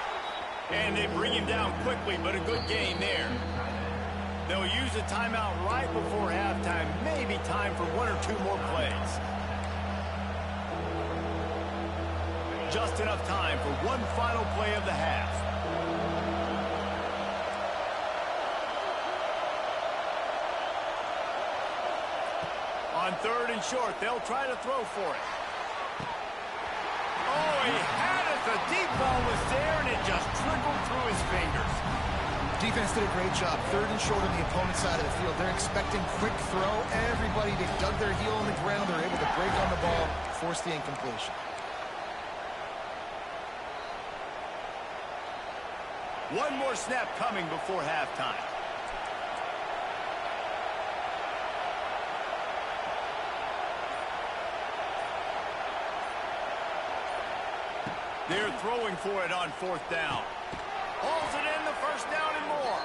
And they bring him down quickly, but a good gain there. They'll use a timeout right before halftime. Maybe time for 1 or 2 more plays. Just enough time for one final play of the half. On 3rd and short, they'll try to throw for it. Oh, he had it. The deep ball was there, and it just trickled through his fingers. Defense did a great job. 3rd and short on the opponent's side of the field. They're expecting quick throw. Everybody, they dug their heel on the ground. They're able to break on the ball, force the incompletion. One more snap coming before halftime. They're throwing for it on 4th down. Hauls it in, the 1st down and more.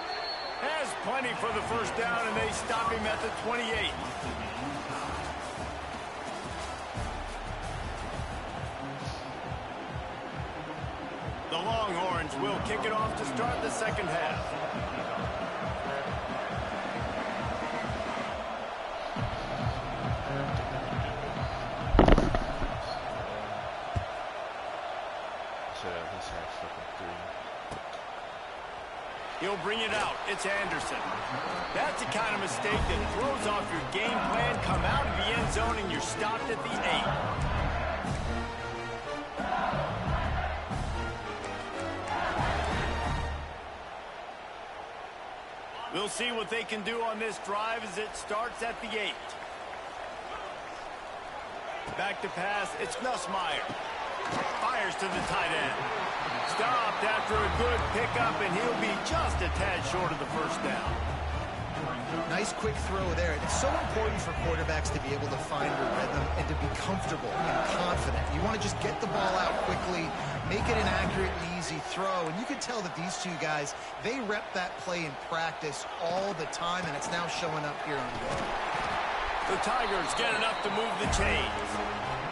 Has plenty for the 1st down, and they stop him at the 28. The Longhorns will kick it off to start the second half. He'll bring it out. It's Anderson. That's the kind of mistake that throws off your game plan. Come out of the end zone and you're stopped at the 8. We'll see what they can do on this drive as it starts at the 8. Back to pass. It's Nussmeier. Fires to the tight end. Stopped after a good pickup, and he'll be just a tad short of the first down. Nice quick throw there. It's so important for quarterbacks to be able to find a rhythm and to be comfortable and confident. You want to just get the ball out quickly, make it an accurate and easy throw. And you can tell that these two guys, they rep that play in practice all the time, and it's now showing up here on game. The Tigers get enough to move the chains.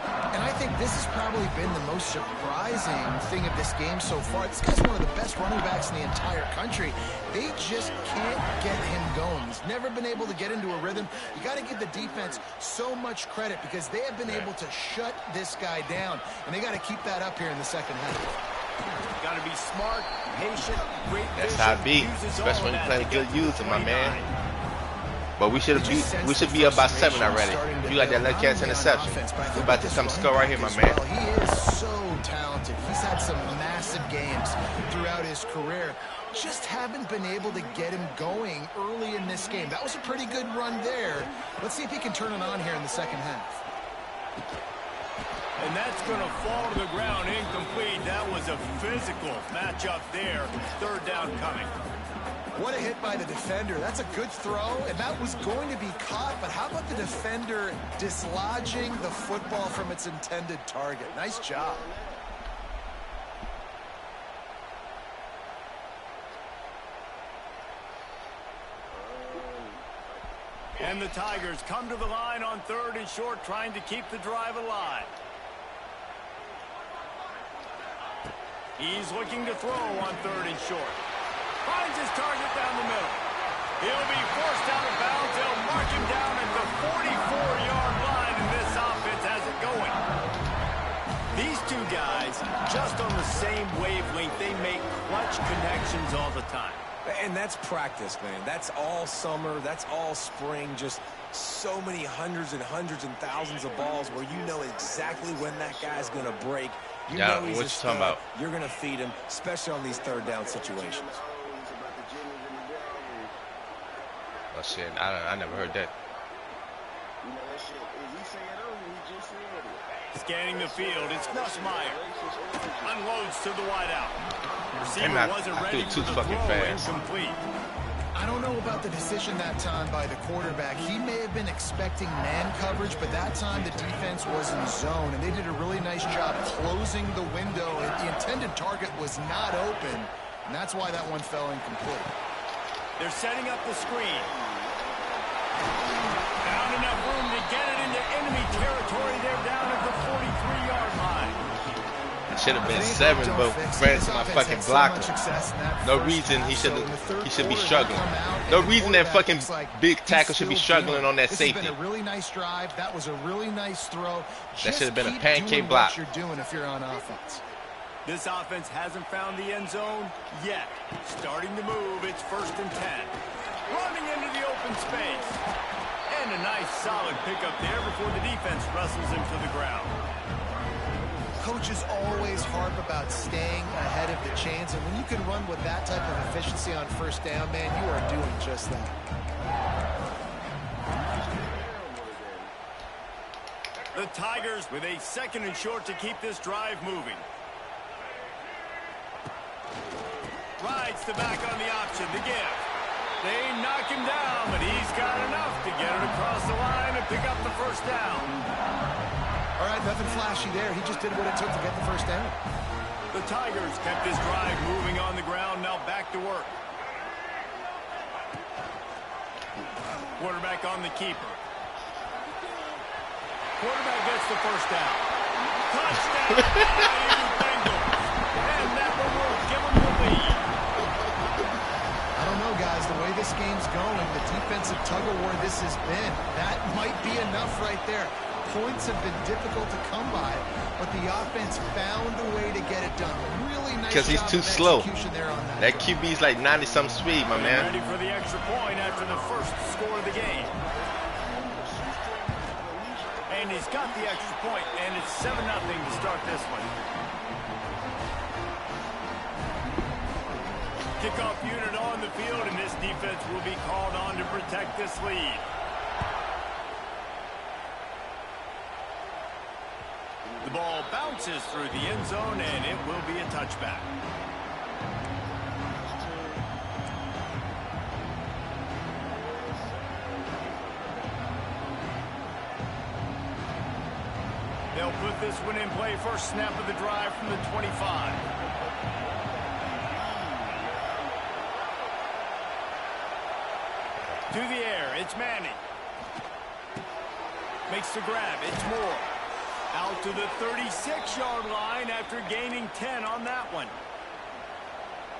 And I think this has probably been the most surprising thing of this game so far. This guy's one of the best running backs in the entire country. They just can't get him going. He's never been able to get into a rhythm. You got to give the defense so much credit because they have been able to shut this guy down. And they got to keep that up here in the second half. Got to be smart, patient, great vision. That's how it be, especially when you play a good user, my man. But we should be up by 7 already. You got that left catch interception. We're about to come score right here, my man. He is so talented. He's had some massive games throughout his career. Just haven't been able to get him going early in this game. That was a pretty good run there. Let's see if he can turn it on here in the second half. And that's going to fall to the ground incomplete. That was a physical matchup there. Third down coming. What a hit by the defender. That's a good throw, and that was going to be caught, but how about the defender dislodging the football from its intended target? Nice job. And the Tigers come to the line on 3rd and short, trying to keep the drive alive. He's looking to throw on 3rd and short. Finds his target down the middle. He'll be forced out of bounds. They'll mark him down at the 44-yard line, and this offense has it going. These two guys, just on the same wavelength, they make clutch connections all the time. And that's practice, man. That's all summer. That's all spring. Just so many hundreds and thousands of balls where you know exactly when that guy's going to break. You know he's a stud. You're going to feed him, especially on these third down situations. Oh, shit. I never heard that. Scanning the field, it's Nussmeier. Unloads to the wideout. Receiver wasn't ready for the throw, incomplete. I don't know about the decision that time by the quarterback. He may have been expecting man coverage, but that time the defense was in zone, and they did a really nice job closing the window. The intended target was not open, and that's why that one fell incomplete. They're setting up the screen. Found enough room to get it into enemy territory. They're down at the 43-yard line. It should have been 7, but ran to my fucking blocker. No reason he should be struggling. No reason that fucking big tackle should be struggling on that safety. This has been a really nice drive. That was a really nice throw. That should have been a pancake block. What you're doing if you're on offense. This offense hasn't found the end zone yet. Starting to move. It's 1st and 10. Running into the open space. And a nice solid pickup there before the defense wrestles him to the ground. Coaches always harp about staying ahead of the chains, and when you can run with that type of efficiency on 1st down, man, you are doing just that. The Tigers with a 2nd and short to keep this drive moving. Rides the back on the option, the give. They knock him down, but he's got enough to get it across the line and pick up the 1st down. All right, nothing flashy there. He just did what it took to get the 1st down. The Tigers kept this drive moving on the ground, now back to work. Quarterback on the keeper. Quarterback gets the 1st down. Touchdown, Bengals. And that will realize the way this game's going, the defensive tug-of-war this has been, that might be enough right there. Points have been difficult to come by, but the offense found a way to get it done. Really nice because he's job too of slow. execution there on That QB's like 90-something speed, my man. Ready for the extra point after the first score of the game. And he's got the extra point, and it's 7-0 to start this one. Kickoff unit on the field, and this defense will be called on to protect this lead. The ball bounces through the end zone, and it will be a touchback. They'll put this one in play. First snap of the drive from the 25. To the air, it's Manning. Makes the grab, it's Moore. Out to the 36-yard line after gaining 10 on that one.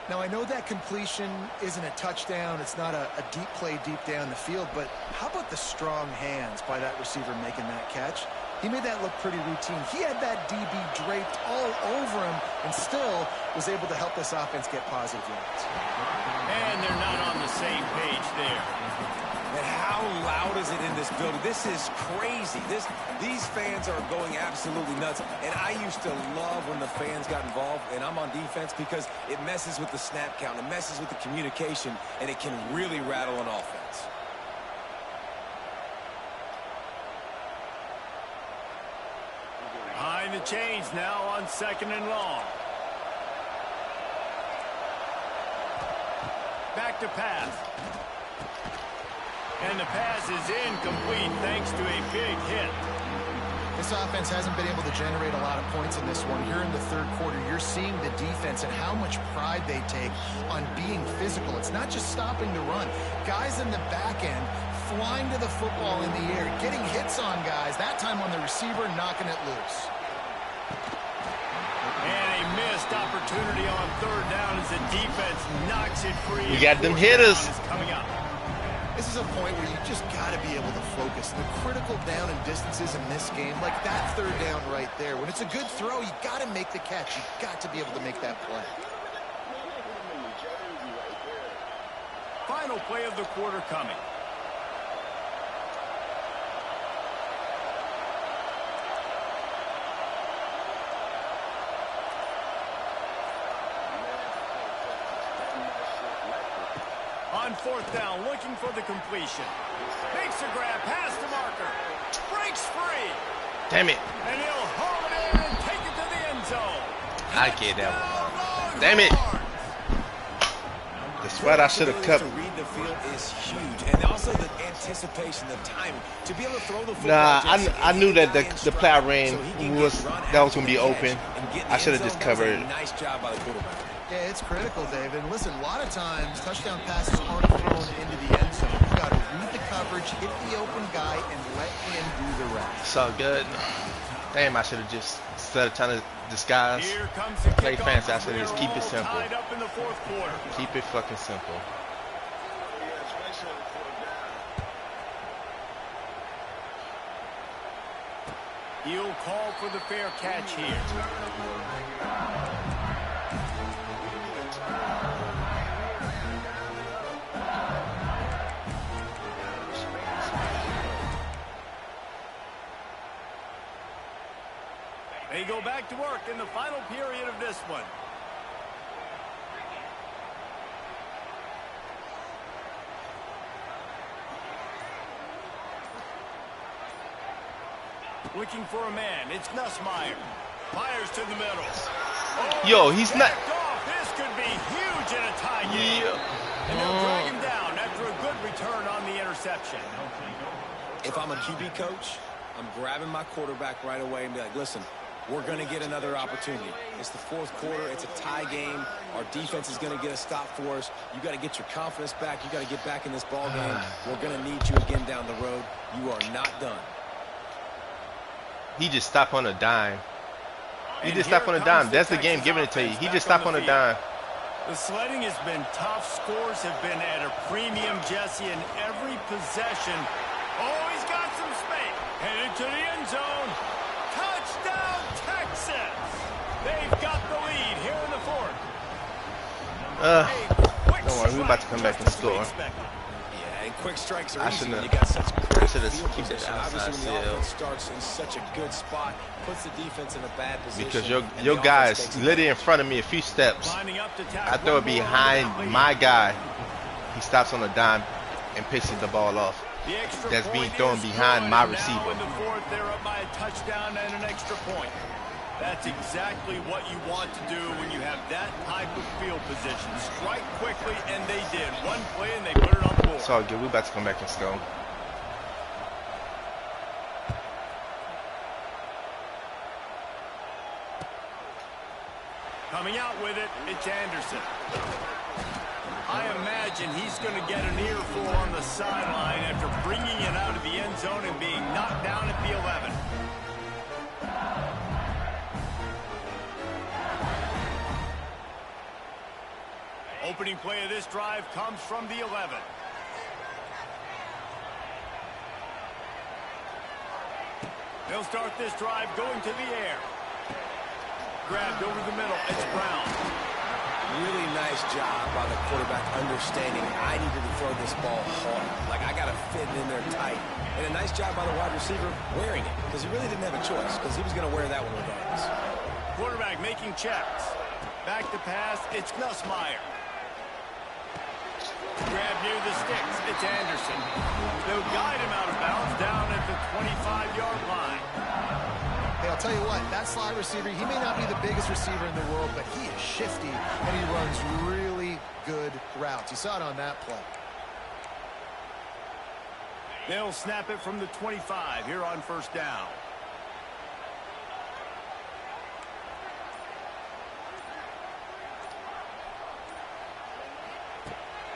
Now, I know that completion isn't a touchdown. It's not a deep play deep down the field, but how about the strong hands by that receiver making that catch? He made that look pretty routine. He had that DB draped all over him and still was able to help this offense get positive yards. And they're not on the same page there. And how loud is it in this building? This is crazy. These fans are going absolutely nuts. And I used to love when the fans got involved, and I'm on defense, because it messes with the snap count, it messes with the communication, and it can really rattle an offense. Behind the chains now on 2nd and long. Back to pass. And the pass is incomplete thanks to a big hit. This offense hasn't been able to generate a lot of points in this one. Here in the third quarter, you're seeing the defense and how much pride they take on being physical. It's not just stopping to run. Guys in the back end flying to the football in the air, getting hits on guys, that time on the receiver, knocking it loose. And a missed opportunity on 3rd down as the defense knocks it free. We got them hitters. Coming up. This is a point where you just got to be able to focus. The critical down and distances in this game, like that 3rd down right there. When it's a good throw, you got to make the catch. You got to be able to make that play. Final play of the quarter coming. On 4th down, looking for the completion. Makes a grab, past the marker. Breaks free. Damn it. And he'll haul it in and take it to the end zone. I get that one. Damn it. The sweat I should have cut. To read the field is huge. And also the anticipation, the timing. To be able to throw the football. Nah, I knew that the play I ran was going to be open. I should have just covered. Nice job by the quarterback. Yeah, it's critical, David. And listen, a lot of times, touchdown passes aren't thrown into the end zone. You've got to read the coverage, hit the open guy, and let him do the rest. So good. Damn, I should have just, instead of trying to disguise, Here comes the play kickoff. fancy, I should have just keep it simple. Tied up in the 4th quarter. Keep it fucking simple. He'll call for the fair catch here. They go back to work in the final period of this one. Looking for a man. It's Nussmeier. Fires to the middle. Oh, Yo, he's not. off. This could be huge in a tie game. Yeah. And they'll drag him down after a good return on the interception. If I'm a QB coach, I'm grabbing my quarterback right away and be like, listen, we're going to get another opportunity. It's the 4th quarter. It's a tie game. Our defense is going to get a stop for us. You got to get your confidence back. You got to get back in this ball game. We're going to need you again down the road. You are not done. He just stopped on a dime. He just stopped on a dime. That's the game giving it to you. He just stopped on a dime. The sledding has been tough. Scores have been at a premium, Jesse, in every possession. Oh, he's got some space. Headed to the end zone. Touchdown, Texas! They've got the lead here in the fourth. Don't worry, we're about to come back and score. Yeah, and quick strikes are I easy when shouldn't you got such great have field kept it position. outside Obviously, when the still. offense starts in such a good spot, puts the defense in a bad position. Because and your the guy offense is takes literally in front of me a few steps. Lining up to tackle. I throw it One more behind on the my guy. He stops on a dime and pitches the ball off. The extra That's being point thrown is behind good, my and now receiver. in the fourth, they're up by a touchdown and an extra point. That's exactly what you want to do when you have that type of field position. Strike quickly, and they did. One play, and they put it on the board. It's all good. We're about to come back and score. Coming out with it, it's Anderson. I imagine he's going to get an earful on the sideline after bringing it out of the end zone and being knocked down at the 11. Opening play of this drive comes from the 11. They'll start this drive going to the air. Grabbed over the middle. It's Brown. Really nice job by the quarterback understanding I needed to throw this ball hard. Like, I got to fit it in there tight. And a nice job by the wide receiver wearing it, because he really didn't have a choice, because he was going to wear that one regardless. Quarterback making checks. Back to pass. It's Nussmeier. Grab near the sticks. It's Anderson. They'll guide him out of bounds down at the 25-yard line. Hey, I'll tell you what, that slot receiver, he may not be the biggest receiver in the world, but he is shifty, and he runs really good routes. You saw it on that play. They'll snap it from the 25 here on first down.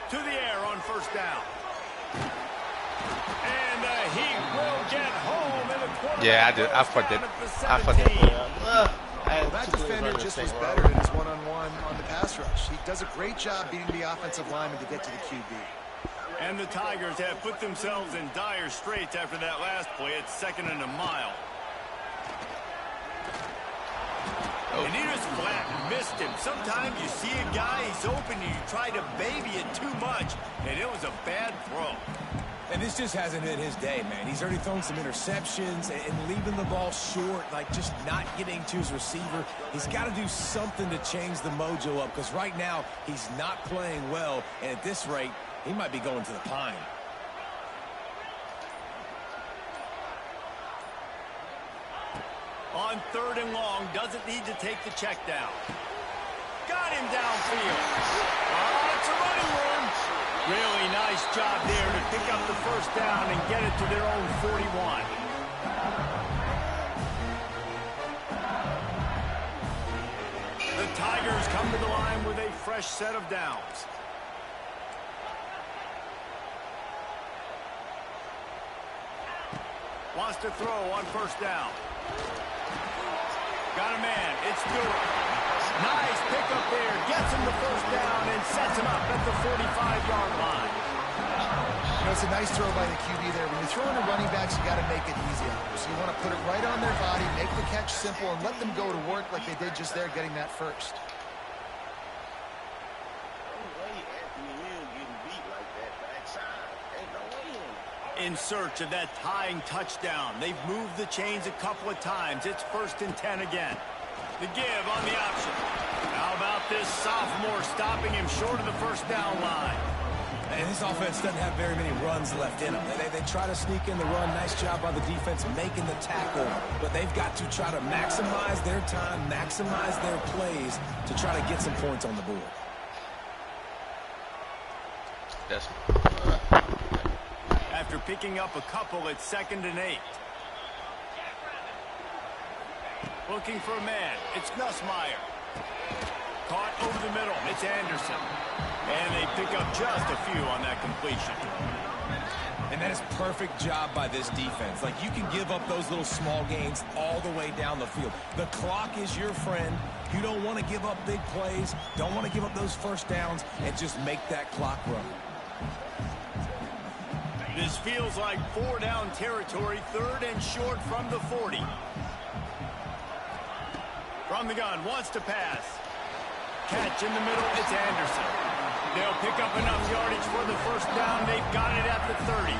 To the air on first down. And he will get home in the quarterback. Yeah, I did. I fucked it. I fucked it. That defender just was better in his one-on-one on the pass rush. He does a great job beating the offensive lineman to get to the QB. And the Tigers have put themselves in dire straits after that last play. It's 2nd and a mile. And he just flat missed him. Sometimes you see a guy, he's open, and you try to baby it too much, and it was a bad throw. And this just hasn't been his day, man. He's already thrown some interceptions and leaving the ball short, like just not getting to his receiver. He's got to do something to change the mojo up, because right now he's not playing well, and at this rate, he might be going to the pine. On 3rd and long, doesn't need to take the check down. Got him downfield. Oh, it's a running room. Really nice job there to pick up the first down and get it to their own 41. The Tigers come to the line with a fresh set of downs. Wants to throw on first down. Got a man. It's Stewart. Nice pickup there. Gets him the first down and sets him up at the 45-yard line. You know, it's a nice throw by the QB there. When you're throwing to running backs, you got to make it easy on them. So you want to put it right on their body, make the catch simple, and let them go to work like they did just there, getting that first. In search of that tying touchdown. They've moved the chains a couple of times. It's 1st and 10 again. The give on the option. How about this sophomore stopping him short of the first down line? And this offense doesn't have very many runs left in them. They try to sneak in the run. Nice job by the defense making the tackle. But they've got to try to maximize their time, maximize their plays to try to get some points on the board. That's After picking up a couple, it's 2nd and 8. Looking for a man. It's Nussmeier. Caught over the middle. It's Anderson. And they pick up just a few on that completion. And that is perfect job by this defense. Like, you can give up those little small gains all the way down the field. The clock is your friend, You don't want to give up big plays, don't want to give up those first downs, and just make that clock run. This feels like 4-down territory, 3rd and short from the 40. From the gun, wants to pass. Catch in the middle, it's Anderson. They'll pick up enough yardage for the first down. They've got it at the 30.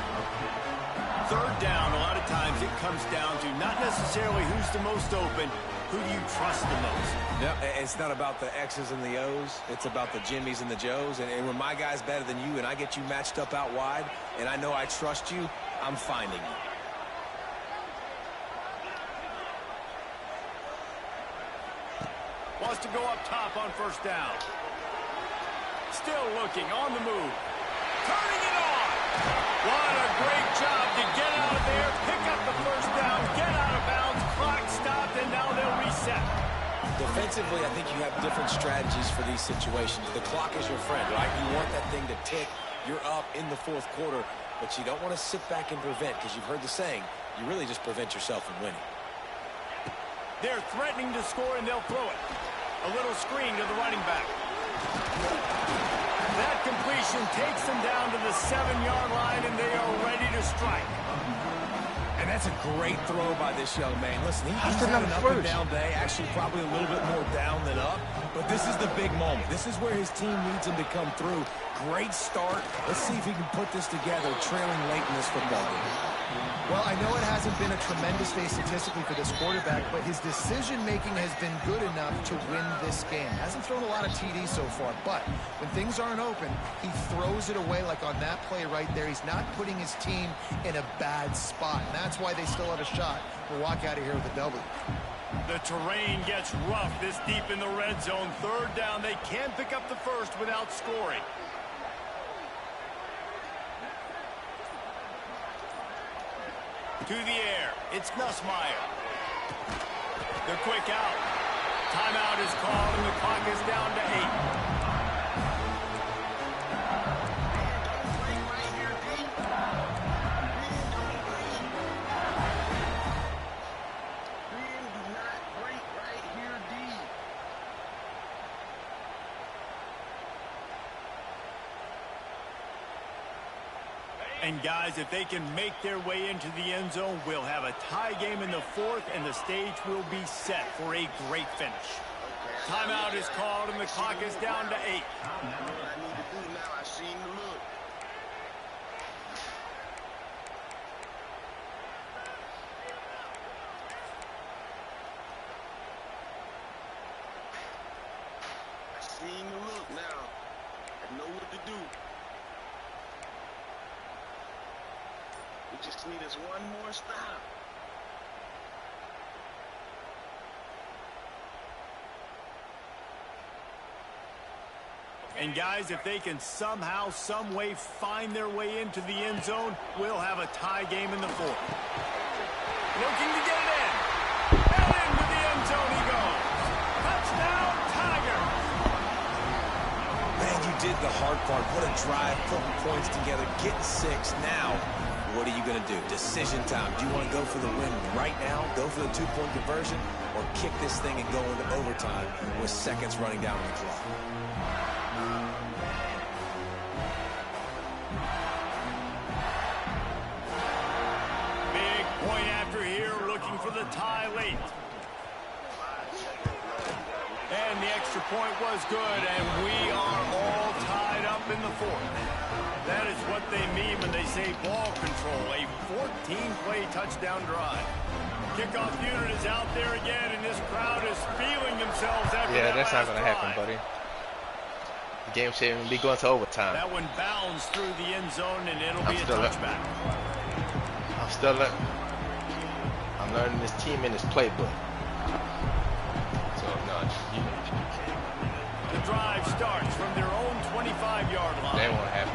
3rd down, a lot of times it comes down to not necessarily who's the most open, who do you trust the most? Yep, it's not about the X's and the O's. It's about the Jimmies and the Joes. And when my guy's better than you and I get you matched up out wide and I know I trust you, I'm finding you. Wants to go up top on first down. Still looking, on the move. Turning it on. What a great job to get out of there, pick up the first down, get out of bounds, clock stopped, and now they'll reset. Defensively, I think you have different strategies for these situations. The clock is your friend, right? You want that thing to tick. You're up in the 4th quarter, but you don't want to sit back and prevent, because you've heard the saying, you really just prevent yourself from winning. They're threatening to score, and they'll throw it. A little screen to the running back. That completion takes them down to the 7-yard line, and they are ready to strike. And that's a great throw by this young man. Listen, he's had an up-and-down day, actually probably a little bit more down than up, but this is the big moment. This is where his team needs him to come through. Great start. Let's see if he can put this together, trailing late in this football game. Well, I know it hasn't been a tremendous day statistically for this quarterback, but his decision-making has been good enough to win this game. Hasn't thrown a lot of TDs so far, but when things aren't open, he throws it away like on that play right there. He's not putting his team in a bad spot, and that's why they still have a shot to walk out of here with a W. The terrain gets rough this deep in the red zone. 3rd down, they can pick up the first without scoring. To the air, it's Nussmeier. The quick out. Timeout is called, and the clock is down to 8. And guys, if they can make their way into the end zone, we'll have a tie game in the 4th, and the stage will be set for a great finish. Timeout is called, and the clock is down to 8. Seen the look now. I know what to do. We just need us one more stop. And guys, if they can somehow, some way find their way into the end zone, we'll have a tie game in the 4th. Looking to get it in. And into the end zone he goes. Touchdown, Tiger. Man, you did the hard part. What a drive, putting points together, getting 6. Now, what are you going to do? Decision time. Do you want to go for the win right now, go for the 2-point conversion, or kick this thing and go into overtime with seconds running down on the clock? Big point after here, looking for the tie late. And the extra point was good, and we are all tied up in the 4th. That is what they mean when they say ball control, a 14-play touchdown drive. Kickoff unit is out there again, and this crowd is feeling themselves after that that's not last going to happen, drive. buddy. The game should even be going to overtime. That one bounds through the end zone, and it'll be a touchback. I'm learning this team in this playbook. So, no, The drive starts from their own 25-yard line. that won't happen.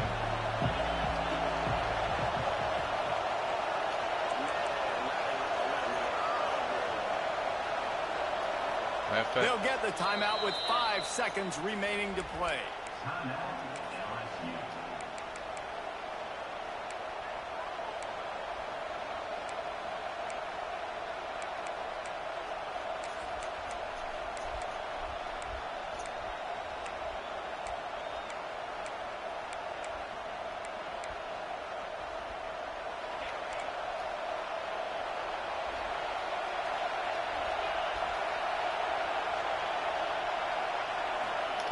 They'll get the timeout with 5 seconds remaining to play.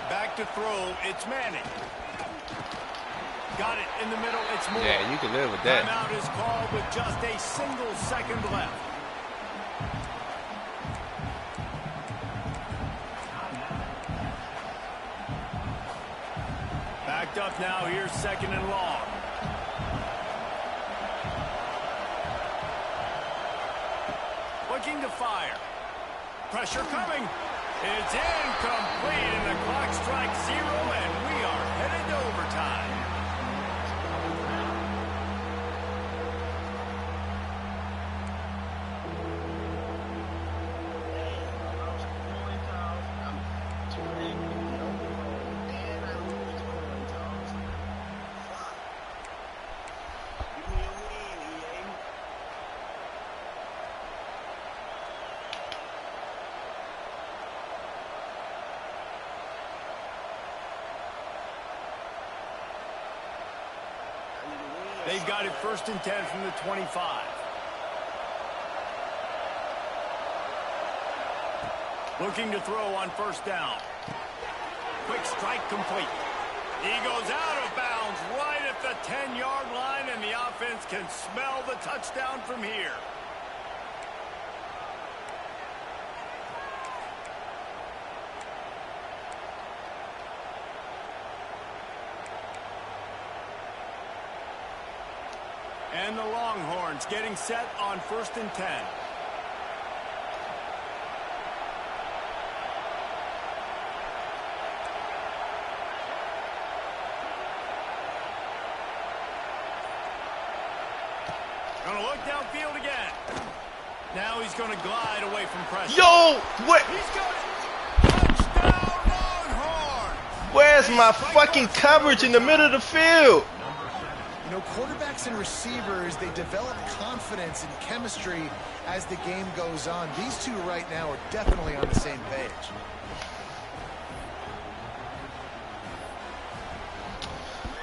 Back to throw. It's Manning. Got it in the middle. It's Moore. Yeah, you can live with that. Timeout is called with just a single second left. Backed up now. Here's second and long. Looking to fire. Pressure coming. It's incomplete, and the clock strikes 0, and we are headed to overtime. They've got it 1st and 10 from the 25. Looking to throw on 1st down. Quick strike complete. He goes out of bounds right at the 10-yard line, and the offense can smell the touchdown from here. And the Longhorns getting set on 1st and 10. Gonna look downfield again. Now he's gonna glide away from pressure. Yo, what? He's got it. Touchdown, Longhorns! Where's my fucking coverage in the middle of the field? You know, quarterbacks and receivers, they develop confidence and chemistry as the game goes on. These two right now are definitely on the same page.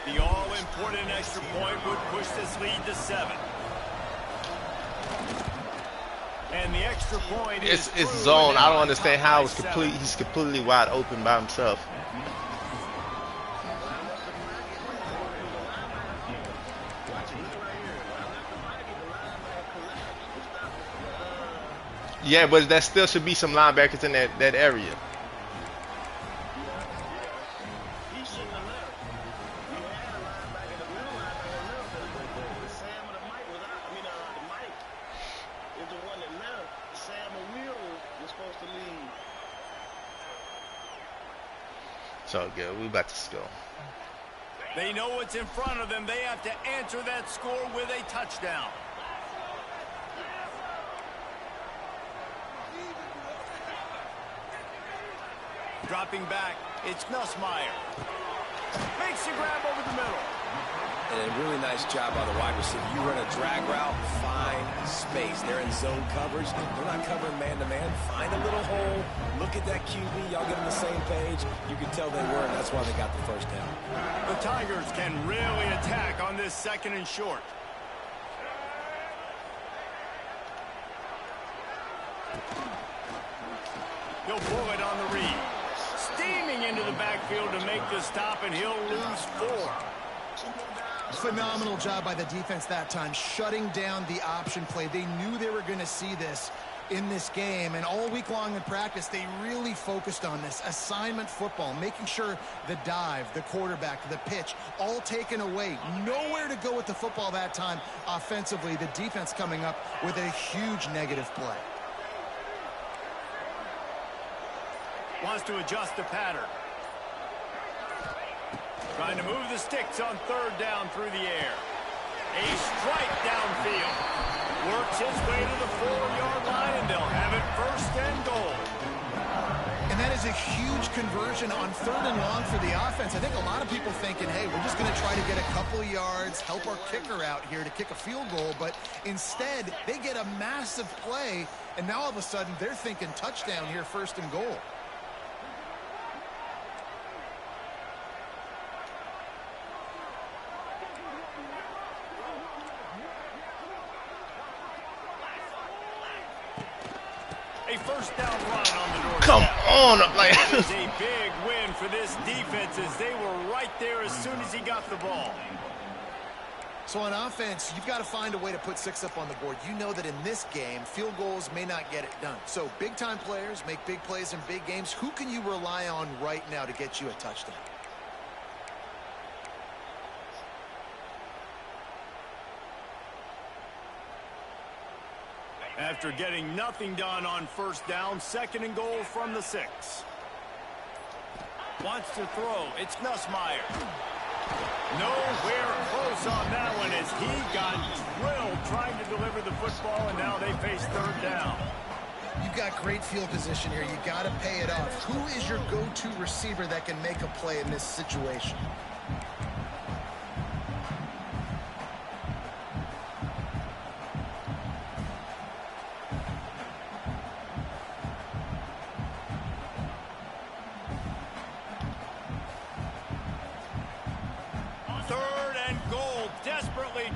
The all-important extra point would push this lead to 7. And the extra point is It's zone. I don't understand how it's he's completely wide open by himself. Yeah, but there still should be some linebackers in that area. It's all good. We about to score. They know what's in front of them. They have to answer that score with a touchdown. Dropping back, it's Nussmeier. Makes the grab over the middle. And a really nice job by the wide receiver. You run a drag route, find space. They're in zone coverage. They're not covering man-to-man. Find a little hole. Look at that QB. Y'all get on the same page. You can tell they were, and that's why they got the 1st down. The Tigers can really attack on this 2nd and short. He'll pull it on the read. Steaming into the backfield to make the stop, and he'll lose 4. Phenomenal job by the defense that time, shutting down the option play. They knew they were going to see this in this game, and all week long in practice, they really focused on this assignment football, making sure the dive, the quarterback, the pitch, all taken away. Nowhere to go with the football that time offensively. The defense coming up with a huge negative play. Wants to adjust the pattern. Trying to move the sticks on 3rd down through the air. A strike downfield. Works his way to the 4-yard line, and they'll have it 1st and goal. And that is a huge conversion on 3rd and long for the offense. I think a lot of people thinking, hey, we're just going to try to get a couple of yards, help our kicker out here to kick a field goal. But instead, they get a massive play, and now all of a sudden they're thinking touchdown here, 1st and goal. first down run on the doorstep. Come on, like It's a big win for this defense as they were right there as soon as he got the ball. So on offense, you've got to find a way to put 6 up on the board. You know that in this game, field goals may not get it done. So big-time players make big plays in big games. Who can you rely on right now to get you a touchdown? After getting nothing done on first down, 2nd and goal from the 6. Wants to throw. It's Nussmeier. Nowhere close on that one as he got drilled trying to deliver the football, and now they face 3rd down. You've got great field position here. You got to pay it off. Who is your go-to receiver that can make a play in this situation?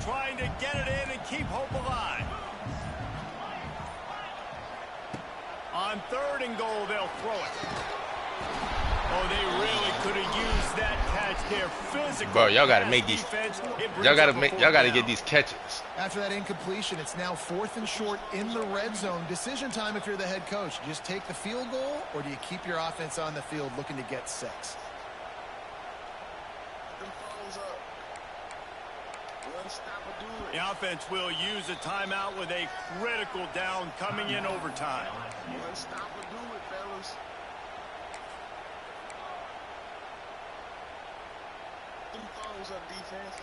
Trying to get it in and keep hope alive. On 3rd and goal, they'll throw it. Oh, they really could have used that catch there. Physical. Bro, y'all gotta make these. Y'all gotta get these catches. After that incompletion, it's now 4th and short in the red zone. Decision time if you're the head coach. Just take the field goal, or do you keep your offense on the field looking to get 6? The offense will use a timeout with a critical down coming in overtime. One stop will do it, fellas. Put them phones up, defense.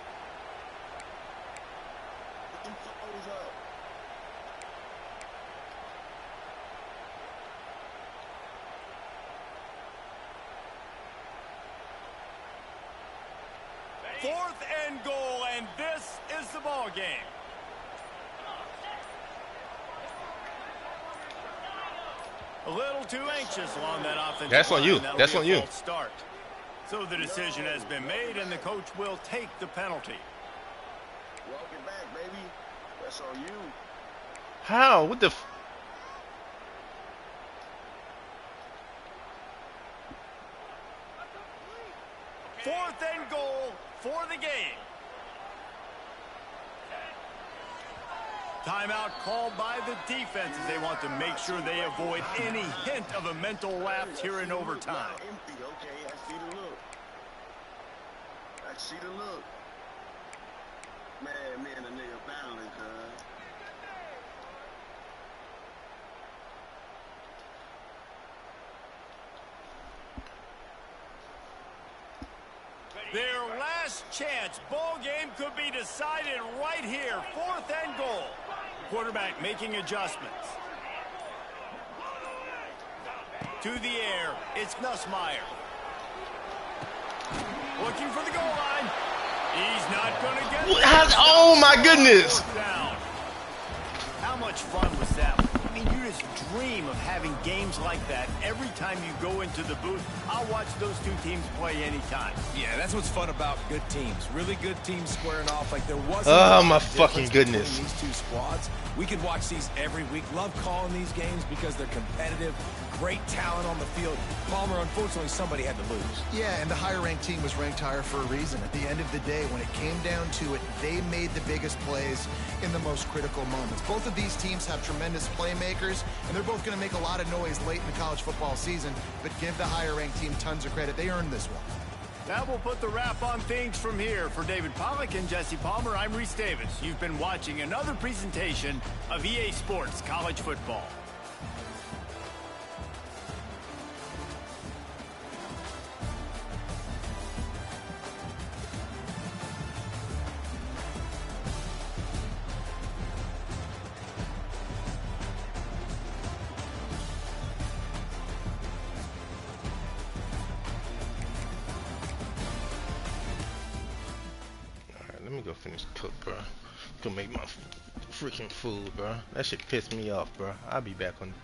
Put them phones up. Fourth and goal, and this is the ball game. A little too anxious along that offensive That's on line. you. That'll That's be a on you. false start. So the decision has been made, and the coach will take the penalty. Walk it back, baby. That's on you. How? What the? 4th and goal for the game. Timeout called by the defense as they want to make sure they avoid any hint of a mental lapse here in overtime. Empty, okay. I see the look. I see the look. Man, me and the nigga battling, cuz. Their last chance. Ball game could be decided right here. 4th and goal. Quarterback making adjustments. To the air. It's Nussmeier. Looking for the goal line. He's not going to get it. Oh my goodness! Down. How much fun was that? I mean, you just dream of having games like that every time you go into the booth. I'll watch those two teams play anytime. Yeah, that's what's fun about good teams. Really good teams squaring off like there wasn't. Oh, much my difference fucking between goodness. These two squads. We could watch these every week. Love calling these games because they're competitive. Great talent on the field. Palmer, unfortunately, somebody had to lose. Yeah, and the higher-ranked team was ranked higher for a reason. At the end of the day, when it came down to it, they made the biggest plays in the most critical moments. Both of these teams have tremendous playmakers, and they're both going to make a lot of noise late in the college football season, but give the higher-ranked team tons of credit. They earned this one. That will put the wrap on things from here. For David Pollack and Jesse Palmer, I'm Reese Davis. You've been watching another presentation of EA Sports College Football. Let me go finish cook, bro. Go make my freaking food, bro. That shit pissed me off, bro. I'll be back on